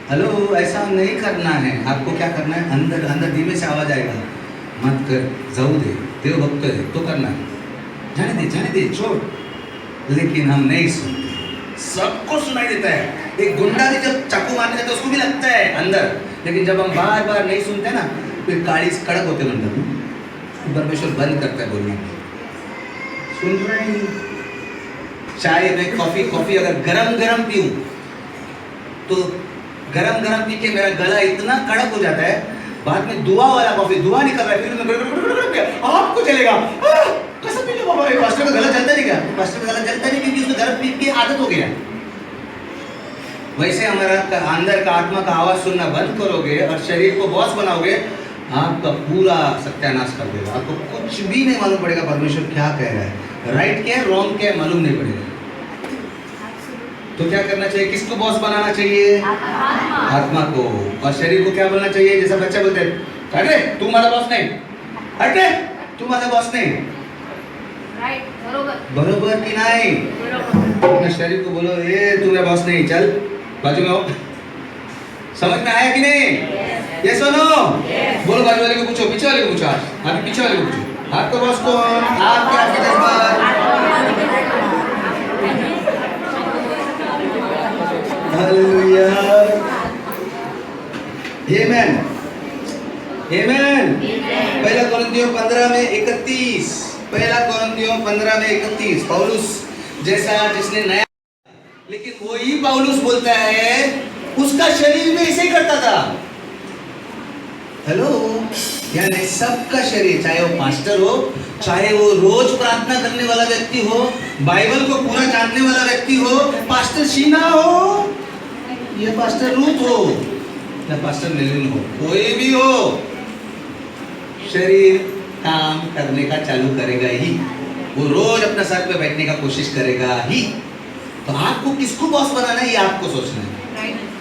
हेलो, ऐसा नहीं करना है। आपको क्या करना है? अंदर अंदर धीमे से आवाज आएगा, मत कर, जाऊ दे, देव भक्त है तो करना है, जाने दे छोड़, लेकिन हम नहीं सुनते, सबको सुनाई देता है। एक गुंडा भी जब चाकू मारने जाता है उसको भी लगता है अंदर, लेकिन जब हम बार बार नहीं सुनते ना, फिर काली कड़क होते हैं अंदर, परमेश्वर बंद करता है बोलना, सुन रहे हैं? चाय में कॉफी अगर गरम पीऊं तो गरम पी के मेरा गला इतना कड़क हो जाता है, बाद में दुआ वाला कॉफी, दुआ नहीं कर रहा है, फिर आपको चलेगा। कसम पी लो बाबा, पास्टर का गला चलता नहीं क्या? पास्टर का गला चलता नहीं क्योंकि उसको गला पी के आदत हो गया। वैसे हमारा अंदर का आत्मा का आवाज सुनना बंद करोगे और शरीर को बॉस बनाओगे, आपका पूरा सत्यानाश कर देगा। आपको कुछ भी नहीं मालूम पड़ेगा परमेश्वर क्या कह रहा है, राइट क्या है रॉन्ग क्या है मालूम नहीं पड़ेगा। तो क्या करना चाहिए? किसको बॉस बनाना चाहिए? आत्मा को। और शरीर को क्या बोलना चाहिए? जैसा बच्चा बोलते हैं, हट रे तू हमारा बॉस नहीं, हट रे तू हमारा बॉस नहीं। बरोबर कि नहीं? अपने शरीर को बोलो ये तू मेरा बॉस नहीं, चल बाजू में हो। समझ में आया कि नहीं? ये सुनो, बोलो बाजू वाले को पूछो, पीछे वाले को पूछो, आप पीछे वाले को पूछो, आपका बॉस कौन? आप क्या हालेलुया, आमेन, आमेन। पहला कोरिन्थियों 15:31, पहला कोरिन्थियों 15:31, पौलुस जैसा जिसने नया, लेकिन वही पौलुस बोलता है उसका शरीर में ऐसे ही करता था। हेलो, यानी सबका शरीर, चाहे वो पास्टर हो, चाहे वो रोज प्रार्थना करने वाला व्यक्ति हो, बाइबल को पूरा जानने वाला व्यक्ति हो, पास्टर शीना हो या पास्टर रूथ हो या पास्टर मेलिन हो, कोई भी हो, शरीर काम करने का चालू करेगा ही। वो रोज अपना सर पे बैठने का कोशिश करेगा ही। तो आपको किसको बॉस बनाना है ये आपको सोचना है।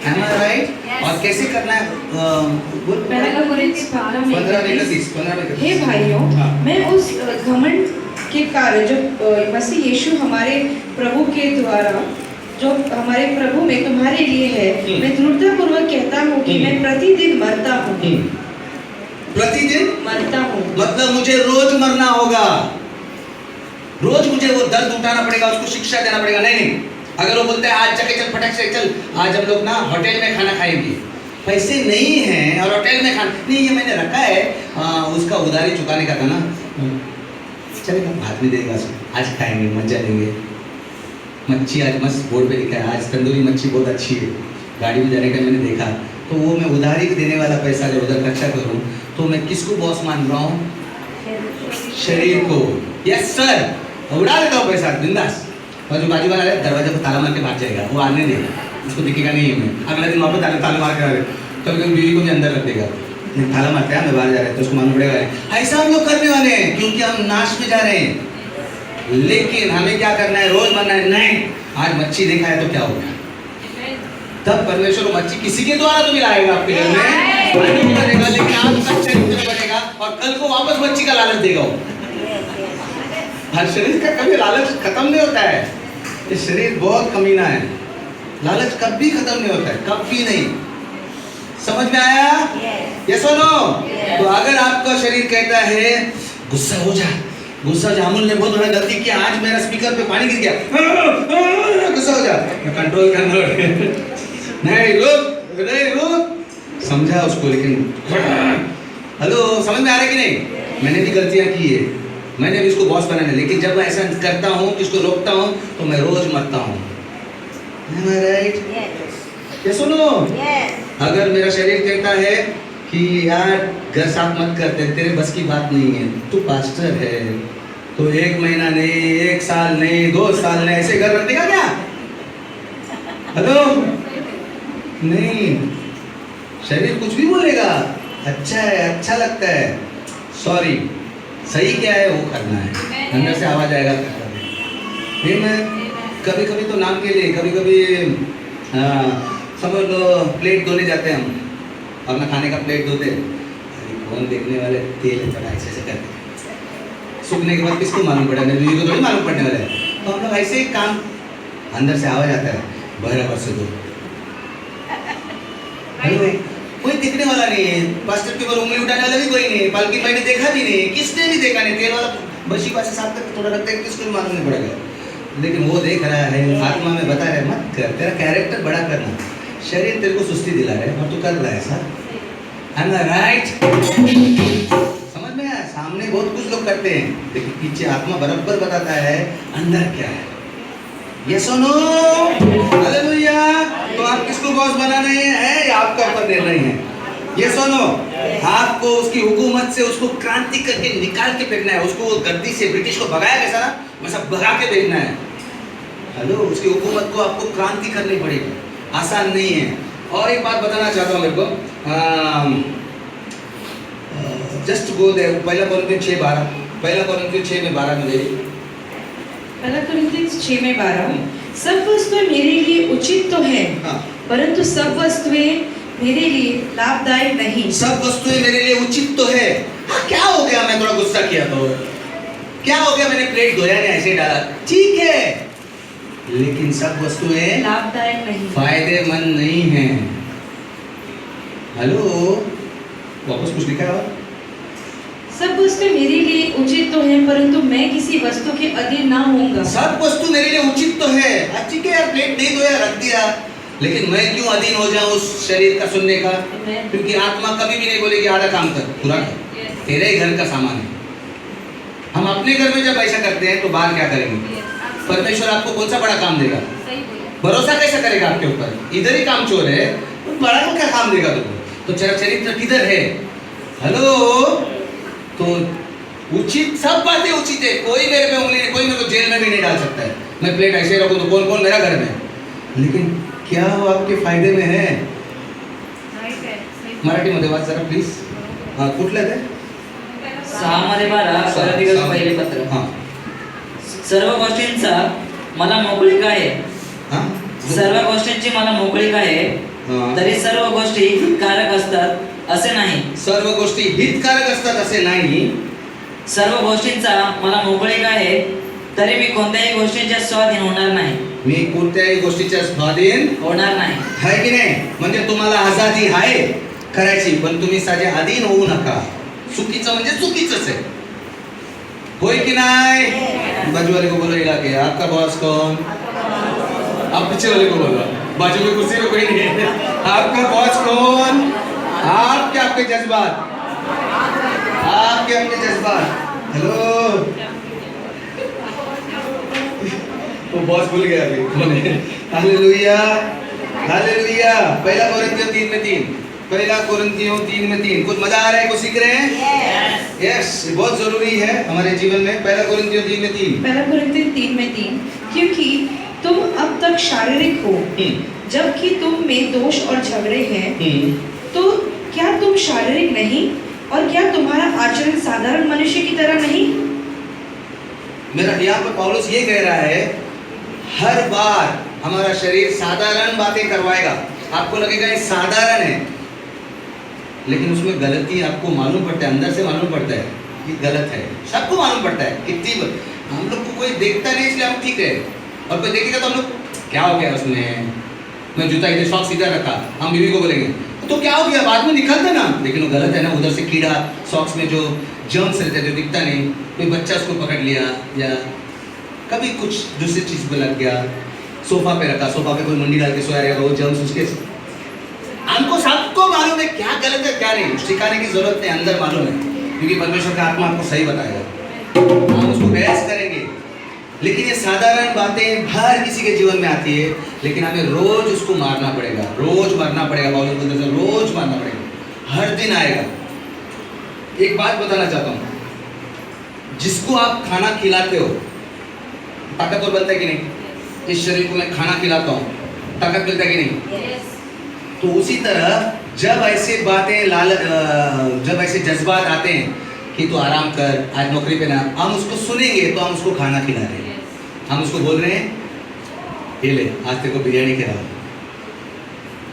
Am I right? और कैसे करना है? पहला कोरिन्थियों 15:31। 15:31। हे भाइयों, मैं उस घमंड के कारण जो मसीह यीशु हमारे प्रभु के द्वारा जो हमारे प्रभु में तुम्हारे लिए है, मैं दृढ़तापूर्वक कहता हूँ कि मैं प्रतिदिन मरता हूँ। प्रतिदिन मरता हूँ मतलब मुझे रोज मरना होगा, रोज मुझे वो दर्द उठाना पड़ेगा, उसको शिक्षा देना पड़ेगा। नहीं नहीं, अगर वो बोलते हैं आज जाके चल फटक से चल, आज हम लोग ना होटल में खाना खाएंगे, पैसे नहीं हैं और होटल में खाना नहीं, ये मैंने रखा है उसका उधारी चुकाने का था ना, चलेगा बाद में देगा, आज खाएंगे मजा लेंगे। मच्छी आज मस्त बोर्ड पे लिखा है, आज तंदूरी मच्छी बहुत अच्छी है, गाड़ी में जाने का मैंने देखा, तो वो मैं उधारी देने वाला पैसा अगर उधर खर्चा करूँ तो मैं किसको बॉस मान रहा हूँ? शरीर को। यस सर, उड़ा देता हूँ पैसा बिंदास, और जो बाजू वाला है दरवाजे पर ताला मार के भाग जाएगा, वो आने देगा, उसको दिखेगा नहीं मैं, अगला दिन वापस ताला मार के आ गए, कभी कभी बीवी को भी अंदर रख देगा, ताला मारते हैं मैं बाहर जा रहे हैं तो उसको मालूम पड़ेगा। ऐसा हम लोग करने वाले हैं क्योंकि हम नाश में जा रहे हैं। लेकिन हमें क्या करना है? रोज मरना है। नहीं, आज मच्छी देखा है तो क्या हो गया? तब परमेश्वर को मच्छी किसी के द्वारा तो भी लाएगा आपके घर में, करेगा, लेकिन आपका चरित्र बनेगा और कल को वापस मच्छी का लालच देगा। हर शरीर का कभी लालच खत्म नहीं होता है, ये शरीर बहुत कमीना है, लालच कभी खत्म नहीं होता है, कभी नहीं। समझ में आया? ये सुनो, तो अगर आपका शरीर कहता है गुस्सा हो जा, गुस्सा जामुन ने बहुत बड़ा गलती किया, आज मेरा स्पीकर पे पानी गिर गया, गुस्सा हो जा, कंट्रोल करना, नहीं रुक, समझा उसको, लेकिन हेलो समझ में आ रहा है कि नहीं? मैंने भी गलतियां की है, मैंने भी इसको बॉस बनाना है, लेकिन जब मैं ऐसा करता हूँ कि इसको रोकता हूँ तो मैं रोज मरता हूँ। राइट? ये सुनो, अगर मेरा शरीर कहता है कि यार घर साफ मत करते, तेरे बस की बात नहीं है, तू पास्टर है, तो 1 महीना नहीं, 1 साल नहीं, 2 साल नहीं, ऐसे घर रख देगा क्या? हेलो नहीं, शरीर कुछ भी बोलेगा, अच्छा है, अच्छा लगता है, सॉरी, सही क्या है वो करना है, अंदर से आवाज आएगा फिर मैं कभी कभी तो नाम के लिए, कभी कभी समझ लो प्लेट धोने जाते हैं हम, अपना खाने का प्लेट धोते, कौन देखने वाले, तेल थोड़ा ऐसे ऐसे करते, सूखने के बाद किसको मालूम पड़ा? मेरी बीवी को थोड़ी मालूम पड़ने वाला है। तो हम लोग ऐसे ही काम, अंदर से आवाज आता है बराबर से दो, कोई दिखने वाला नहीं है, पास्टर के ऊपर उंगली उठाने वाला भी कोई नहीं है, बल्कि मैंने देखा भी नहीं, किसने भी देखा नहीं, तेल वाला बशी पास साफ करके थोड़ा रखते हैं, किसको भी मालूम नहीं पड़ेगा, लेकिन वो देख रहा है, आत्मा में बता रहा है मत कर, तेरा कैरेक्टर बड़ा करना, शरीर तेरे को सुस्ती दिला रहा है और तू कर रहा है ऐसा। Am I right? समझ में आया? सामने बहुत कुछ लोग करते हैं, लेकिन पीछे आत्मा बराबर बताता है अंदर क्या है। ये सुनो, हालेलुया। तो आप किसको बॉस बनाना है या आपका ऊपर निर्णय है? ये सुनो, आपको उसकी हुकूमत से उसको क्रांति करके निकाल के फेंकना है। उसको गद्दी से ब्रिटिश को भगाया कैसा ना, वैसा भगा के फेंकना है। हेलो, उसकी हुकूमत को आपको क्रांति करनी पड़ेगी, आसान नहीं है। और एक बात बताना चाहता हूँ मेरे को, जस्ट गो देयर, पहला कोरिन्थियन 6:12, पहला कोरिन्थियन 6:12 में देखिए। पहला कोरिन्थियन 6:12, सब वस्तुएं मेरे लिए उचित तो है, हाँ। परंतु सब वस्तुएं मेरे लिए लाभदायक नहीं। सब वस्तुएं मेरे लिए उचित तो है। हाँ, क्या हो गया, मैं थोड़ा गुस्सा किया तो क्या हो गया, मैंने प्लेट धोया नहीं, ऐसे डाला, ठीक है, लेकिन सब वस्तुएं लाभदायक नहीं, फायदेमंद नहीं है। हेलो, वापस कुछ लिखा है? सब वस्तुएं मेरे लिए उचित तो है, परंतु मैं किसी वस्तु के अधीन ना होऊंगा। सब वस्तु मेरे लिए उचित तो है, ठीक है यार, प्लेट नहीं धोया, रख दिया, लेकिन मैं क्यों अधीन हो जाऊं उस शरीर का सुनने का? क्योंकि आत्मा कभी भी नहीं बोलेगी आधा काम कर, पूरा कर, तेरे ही घर का सामान है। हम अपने घर में जब ऐसा करते हैं तो बाहर क्या करेंगे? परमेश्वर आपको कौन सा बड़ा काम देगा? भरोसा कैसा करेगा आपके ऊपर? इधर ही काम चोर है, तो बड़ा को क्या काम देगा तुमको? तो चरित्र किधर है? हेलो, तो उचित, सब बातें उचित है, कोई मेरे पे उंगली नहीं, कोई मेरे को जेल में भी नहीं डाल सकता है। मैं प्लेट ऐसे रखूं तो कौन कौन मेरा घर में, लेकिन क्या वो आपके फायदे में है? मराठीमध्ये वाच जरा प्लीज. हां, कुठलं ते? 6:12 कोरिन्थियस पहिले पत्र. हां सर्व गोष्टींचा मला मोकळीक आहे. हां सर्व गोष्टींची मला मोकळीक आहे. हां. तरी सर्व गोष्टी हितकारक असतात असे नाही. सर्व गोष्टी हितकारक असतात असे नाही. सर्व गोष्टींचा मला मोकळीक आहे, तरी मी कोणत्याही गोष्टींच्या स्वाधीन होणार नाही. मी कोणत्याही गोष्टीच्या स्वाधीन होणार नाही. आहे की नाही? म्हणजे तुम्हाला आजादी आहे करायची, पण तुम्ही साजे अधीन होऊ नका. चुकीचं म्हणजे चुकीचंच आहे, होय की नाही? बाजू वाले को बोलो इलाके, आपका बॉस कौन? आप पीछे वाले को बोलो, बाजू की कुर्सी पे कोई नहीं है. आपका बॉस कौन? आपके आपके जज्बात, आपके अपने जज्बात. हेलो, वो बॉस भूल गया अभी कौन है. Hallelujah, hallelujah. पहला कोरिन्थियों 3:3, पहला कोरिन्थियों 3:3. कुछ मजा आ रहा है? कुछ सीख रहे हैं? यस, बहुत जरूरी है हमारे जीवन में. पहला कोरिन्थियों 3:3. पहला कोरिन्थियन 3:3, क्योंकि तुम अब तक शारीरिक हो, जबकि तुम में दोष और झगड़े हैं, तो क्या तुम शारीरिक नहीं? और क्या तुम्हारा आचरण साधारण मनुष्य की तरह नहीं? मेरा यहाँ पर पौलुस ये कह रहा है, हर बार हमारा शरीर साधारण बातें करवाएगा. आपको लगेगा ये साधारण है, लेकिन उसमें गलती आपको मालूम पड़ता है, अंदर से मालूम पड़ता है कि गलत है. सबको मालूम पड़ता है. कितनी हम लोग को कोई देखता नहीं, इसलिए हम ठीक है, और कोई देखेगा तो हम लोग क्या हो गया उसमें, मैं जूता इधर सॉक्स इधर रखा, हम बीवी को बोलेंगे तो क्या हो गया, बाद में निकलता ना, लेकिन वो गलत है ना. उधर से कीड़ा, सॉक्स में जो जर्म्स रहते हैं जो दिखता नहीं, कोई बच्चा उसको पकड़ लिया, या कभी कुछ दूसरी चीज पे लग गया, सोफा पे रखा, सोफा पे कोई मंडी डाल के सोया रहेगा, वो जर्म्स उसके. हमको सबको मालूम है क्या गलत है क्या नहीं, सिखाने की जरूरत नहीं, अंदर मालूम है, क्योंकि परमेश्वर का आत्मा आपको सही बताएगा. हम उसको बहस करेंगे, लेकिन ये साधारण बातें हर किसी के जीवन में आती है, लेकिन हमें रोज उसको मारना पड़ेगा, रोज मारना पड़ेगा. पौलुस बोलते हैं रोज मारना पड़ेगा, हर दिन आएगा. एक बात बताना चाहता हूँ, जिसको आप खाना खिलाते हो ताकतवर बनता है कि नहीं? इस शरीर को मैं खाना खिलाता हूँ, ताकत मिलता है कि नहीं? तो उसी तरह जब ऐसे बातें जब ऐसे जज्बात आते हैं कि तू आराम कर, आज नौकरी पे ना, हम उसको सुनेंगे तो हम उसको खाना खिला रहे हैं. हम उसको बोल रहे हैं ये ले आज तेरे को बिरयानी खिलाओ.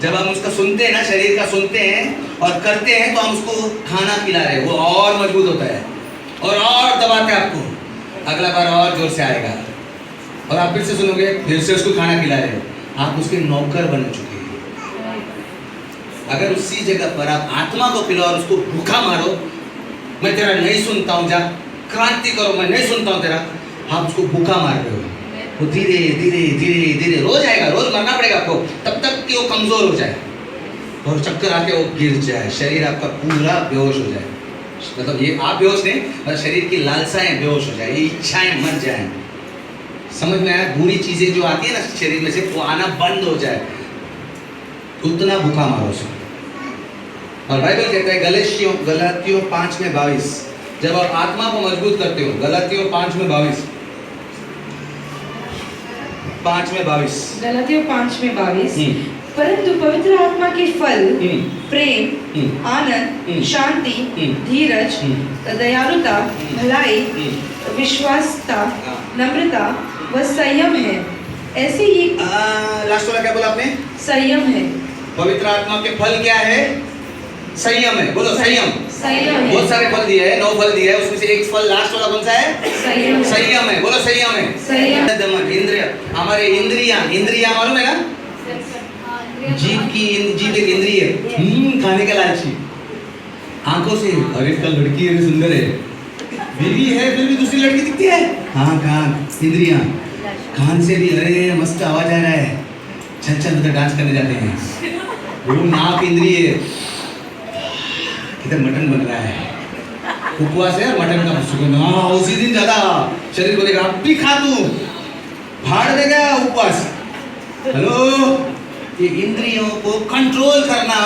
जब हम उसका सुनते हैं ना, शरीर का सुनते हैं और करते हैं, तो हम उसको खाना खिला रहे हैं. वो और मजबूत होता है और दबाते हैं आपको, अगला बार और जोर से आएगा, और आप फिर से सुनोगे, फिर से उसको खाना खिला रहे हो. आप उसके नौकर बन चुके हैं. अगर उसी जगह पर आप आत्मा को पिलाओ और उसको भूखा मारो, मैं तेरा नहीं सुनता हूँ, जा क्रांति करो, मैं नहीं सुनता हूँ तेरा, आप उसको भूखा मार रहे हो. वो धीरे धीरे धीरे धीरे रोज आएगा, रोज मरना पड़ेगा आपको, तब तक कि वो कमजोर हो जाए और चक्कर आके वो गिर जाए, शरीर आपका पूरा बेहोश हो जाए. मतलब ये आप बेहोश नहीं, मतलब शरीर की लालसाएं बेहोश हो जाए, ये इच्छाएं मर जाए. समझ में आया? बुरी चीजें जो आती है ना शरीर में से, वो आना बंद हो जाए. उतना भूखा मारो उसको. और बाइबल कहता है गलातियों 5 में 22, जब आप आत्मा को मजबूत करते हो, गलातियों 5 में 22, 5 में 22, गलातियों 5 में 22, परंतु पवित्र आत्मा के फल प्रेम, आनंद, शांति, धीरज, दयालुता, भलाई, विश्वासता, नम्रता व संयम है। ऐसे ही लास्ट वाला क्या बोला आपने? संयम है। पवित्र आत्मा के फल क्या है? संयम है। बोलो संयम। संयम है। बहुत सारे फल दिए हैं, 9 फल दिए हैं, उसमें से एक फल लास्ट वाला कौन सा है? संयम। संयम है। बोलो संयम है। संयम। दमन, इंद्रिय, हमारे इंद्रियां मालूम है ना? जीभ एक इंद्रिय है, खाने का लालची, आंखों से अरे इसका लड़की है सुंदर है, बीवी है फिर भी दूसरी लड़की दिखती है, हाँ कान, इंद्रियां, कान से भी अरे मस्त आवाज आ रहा है, चल चल उधर डांस करने जाते हैं। वो नाक इंद्रिय, इधर मटन बन रहा है, उपवास है और मटन का सुगंध, हाँ उसी दिन ज्यादा शरीर बोलेगा अब भी खा तू, फाड़ देगा उपवास। हेलो, ये इंद्रियों को कंट्रोल करना,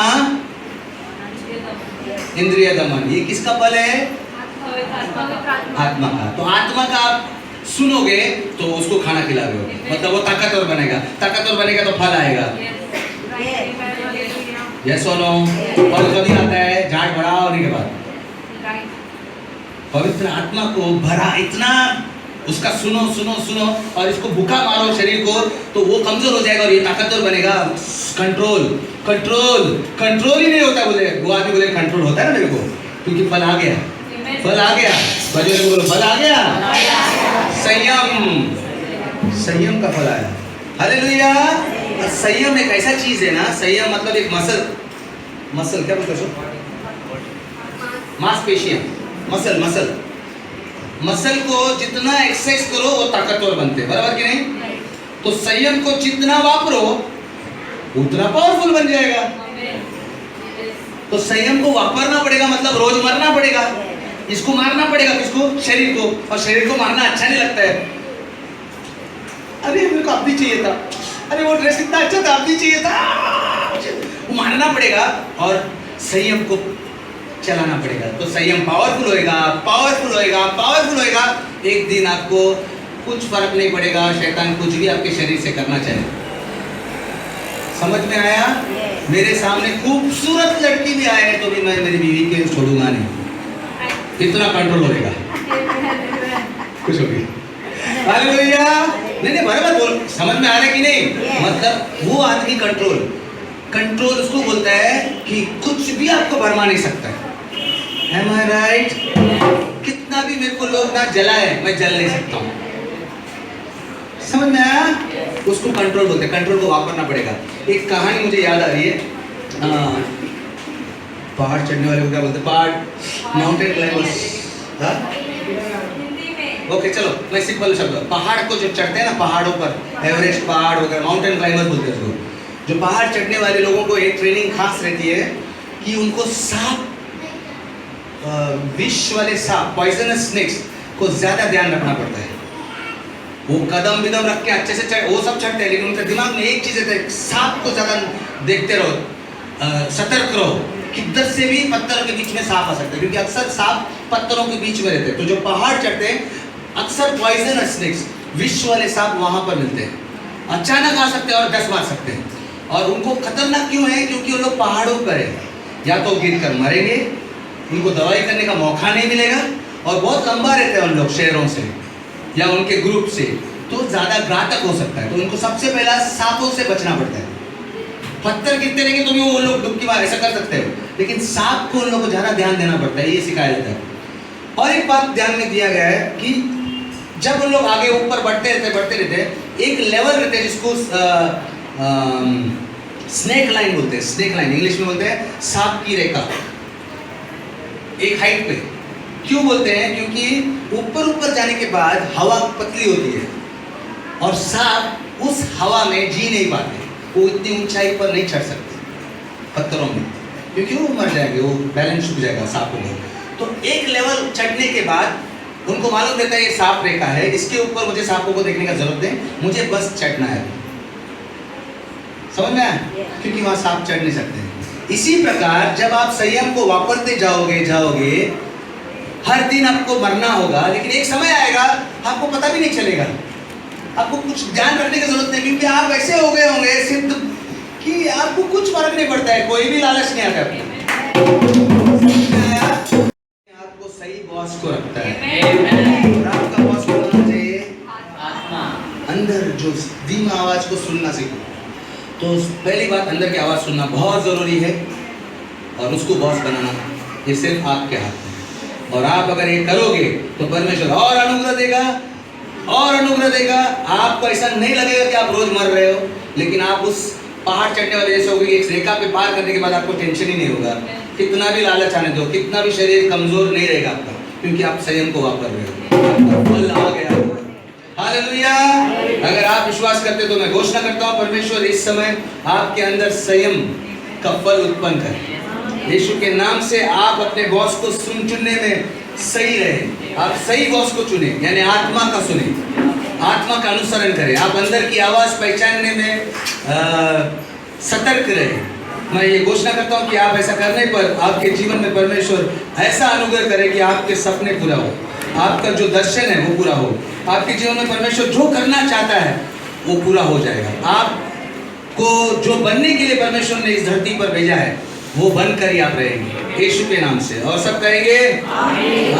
इंद्रिय दमन, ये किसका फल है? आत्मा का। तो आत्मा का आप सुनोगे तो उसको खाना खिला रहे हो, मतलब वो ताकतवर बनेगा, ताकतवर बनेगा तो फल आएगा। यस और नो? फल कभी आता है झाड़ बड़ा होने के बाद। पवित्र आत्मा को भरा इतना, उसका सुनो सुनो सुनो और इसको भूखा मारो शरीर को तो वो कमजोर हो जाएगा और ये ताकतवर बनेगा। कंट्रोल कंट्रोल कंट्रोल ही नहीं होता, बोले वो आदमी बोले कंट्रोल होता है ना मेरे को, क्योंकि फल आ गया, फल आ गया, बजो बोलो फल आ गया, संयम, संयम का फल आया। हालेलुया। संयम एक ऐसा चीज है ना, संयम मतलब एक मसल क्या बोलते हो, मांसपेशियां, मसल को जितना एक्सरसाइज करो वो ताकतवर बनते हैं, बराबर कि नहीं? तो संयम को जितना वापरो उतना पावरफुल बन जाएगा। तो संयम को वापरना पड़ेगा, मतलब रोज मरना पड़ेगा, इसको मारना पड़ेगा, किसको? शरीर को। और शरीर को मारना अच्छा नहीं लगता है, अरे मेरे को अब भी चाहिए था, अरे वो ड्रेस इतना अच्छा था, अब भी चाहिए था, वो मारना पड़ेगा और संयम को चलाना पड़ेगा। तो संयम पावरफुल होएगा, पावरफुल होएगा, पावरफुल होएगा। एक दिन आपको कुछ फर्क नहीं पड़ेगा, शैतान कुछ भी आपके शरीर से करना चाहे। समझ में आया? मेरे सामने खूबसूरत लड़की भी आए तो भी मैं मेरी बीवी के छोड़ूंगा नहीं, इतना कंट्रोल होएगा। कुछ हो गया। हालेलुया। नहीं बराबर बोल, समझ में आ रहा है कि नहीं? मतलब वो आदमी कंट्रोल उसको बोलता है कि कुछ भी आपको भरमा नहीं सकता है। Am I right? कितना भी मेरे को लोग ना जलाए, मैं जल नहीं सकता हूँ। समझ में आया? उसको कंट्रोल बोलते हैं, कंट्रोल को वापरना पड़ेगा। एक कहानी मुझे याद आ रही है, पहाड़ चढ़ने वाले को क्या बोलते हैं? पहाड़, माउंटेन क्लाइंबर्स। ओके चलो मैं सिंपल शब्द, पहाड़ को जो चढ़ते हैं ना, पहाड़ों पर एवरेस्ट पहाड़ वगैरह माउंटेन क्लाइंबर्स बोलते हैं उसको। जो पहाड़ चढ़ने वाले लोगों को एक ट्रेनिंग खास रहती है कि उनको सांप, विष वाले सांप, पॉइजनस स्नेक्स को ज्यादा ध्यान रखना पड़ता है। वो कदम विदम रख के अच्छे से वो सब चढ़ते हैं, लेकिन उनके दिमाग में एक चीज है, सांप को ज्यादा देखते रहो, सतर्क रहो, किधर से भी पत्थर के बीच में सांप आ सकते हैं, क्योंकि अक्सर सांप पत्थरों के बीच में रहते हैं। तो जो पहाड़ चढ़ते हैं अक्सर पॉइजनस स्नेक्स, विष वाले सांप वहां पर मिलते हैं, अचानक आ सकते हैं और डस मार सकते हैं। और उनको खतरनाक क्यों है? क्योंकि वो लोग पहाड़ों पर है, या तो गिर कर मरेंगे, उनको दवाई करने का मौका नहीं मिलेगा, और बहुत लंबा रहते हैं उन लोग शहरों से या उनके ग्रुप से, तो ज़्यादा घातक हो सकता है। तो उनको सबसे पहला सांपों से बचना पड़ता है। पत्थर गिरते रहेंगे तो भी वो लोग डुबकी मार ऐसा कर सकते हैं, लेकिन सांप को उन लोगों को ज़्यादा ध्यान देना पड़ता है, ये सिखाया जाता है। और एक बात ध्यान में दिया गया है कि जब उन लोग आगे ऊपर बढ़ते रहते एक लेवल रहते हैं जिसको स्नेक लाइन बोलते हैं। स्नेक लाइन इंग्लिश में बोलते हैं सांप की रेखा, एक हाइट पे। क्यों बोलते हैं? क्योंकि ऊपर जाने के बाद हवा पतली होती है और सांप उस हवा में जी नहीं पाते, वो इतनी ऊंचाई पर नहीं चढ़ सकते पत्थरों में, क्योंकि वो मर जाएंगे, वो बैलेंस छूट जाएगा सांपों को। तो एक लेवल चढ़ने के बाद उनको मालूम रहता है ये सांप रेखा है, इसके ऊपर मुझे सांपों को देखने का जरूरत है, मुझे बस चढ़ना है। समझ में आया? क्योंकि वहाँ सांप चढ़ नहीं सकते। इसी प्रकार जब आप संयम को वापरते जाओगे हर दिन आपको मरना होगा, लेकिन एक समय आएगा आपको पता भी नहीं चलेगा, आपको कुछ ध्यान रखने की जरूरत नहीं, क्योंकि आप ऐसे हो गए होंगे सिद्ध कि आपको कुछ फर्क नहीं पड़ता है, कोई भी लालच नहीं आता आपको सही बॉस को रखता है। और आपका बॉस को होना चाहिए आत्मा। अंदर, जो धीमा आवाज को सुनना सीखो। तो पहली बात, अंदर की आवाज सुनना बहुत जरूरी है, और उसको बॉस बनाना ये सिर्फ आपके हाथ में है। और आप अगर ये करोगे तो परमेश्वर और अनुग्रह देगा, और अनुग्रह देगा। आपको ऐसा नहीं लगेगा कि आप रोज मर रहे हो, लेकिन आप उस पहाड़ चढ़ने वाले जैसे होगे, एक रेखा पे पार करने के बाद आपको टेंशन ही नहीं होगा। कितना भी लालच आने दो, कितना भी शरीर कमजोर नहीं रहेगा आपका, क्योंकि आप संयम को वापर रहे हो, आपका फल आ गया। हालेलुया। अगर आप विश्वास करते तो मैं घोषणा करता हूँ, परमेश्वर इस समय आपके अंदर संयम का फल उत्पन्न करे। यीशु के नाम से आप अपने बॉस को चुनने में सही रहे, आप सही बॉस को चुने, यानी आत्मा का सुने, आत्मा का अनुसरण करें। आप अंदर की आवाज पहचानने में सतर्क रहे। मैं ये घोषणा करता हूँ कि आप ऐसा करने पर आपके जीवन में परमेश्वर ऐसा अनुग्रह करे कि आपके सपने पूरा हो, आपका जो दर्शन है वो पूरा हो, आपके जीवन में परमेश्वर जो करना चाहता है वो पूरा हो जाएगा। आपको जो बनने के लिए परमेश्वर ने इस धरती पर भेजा है वो बनकर ही आप रहेंगे, यीशु के नाम से। और सब कहेंगे आमीन।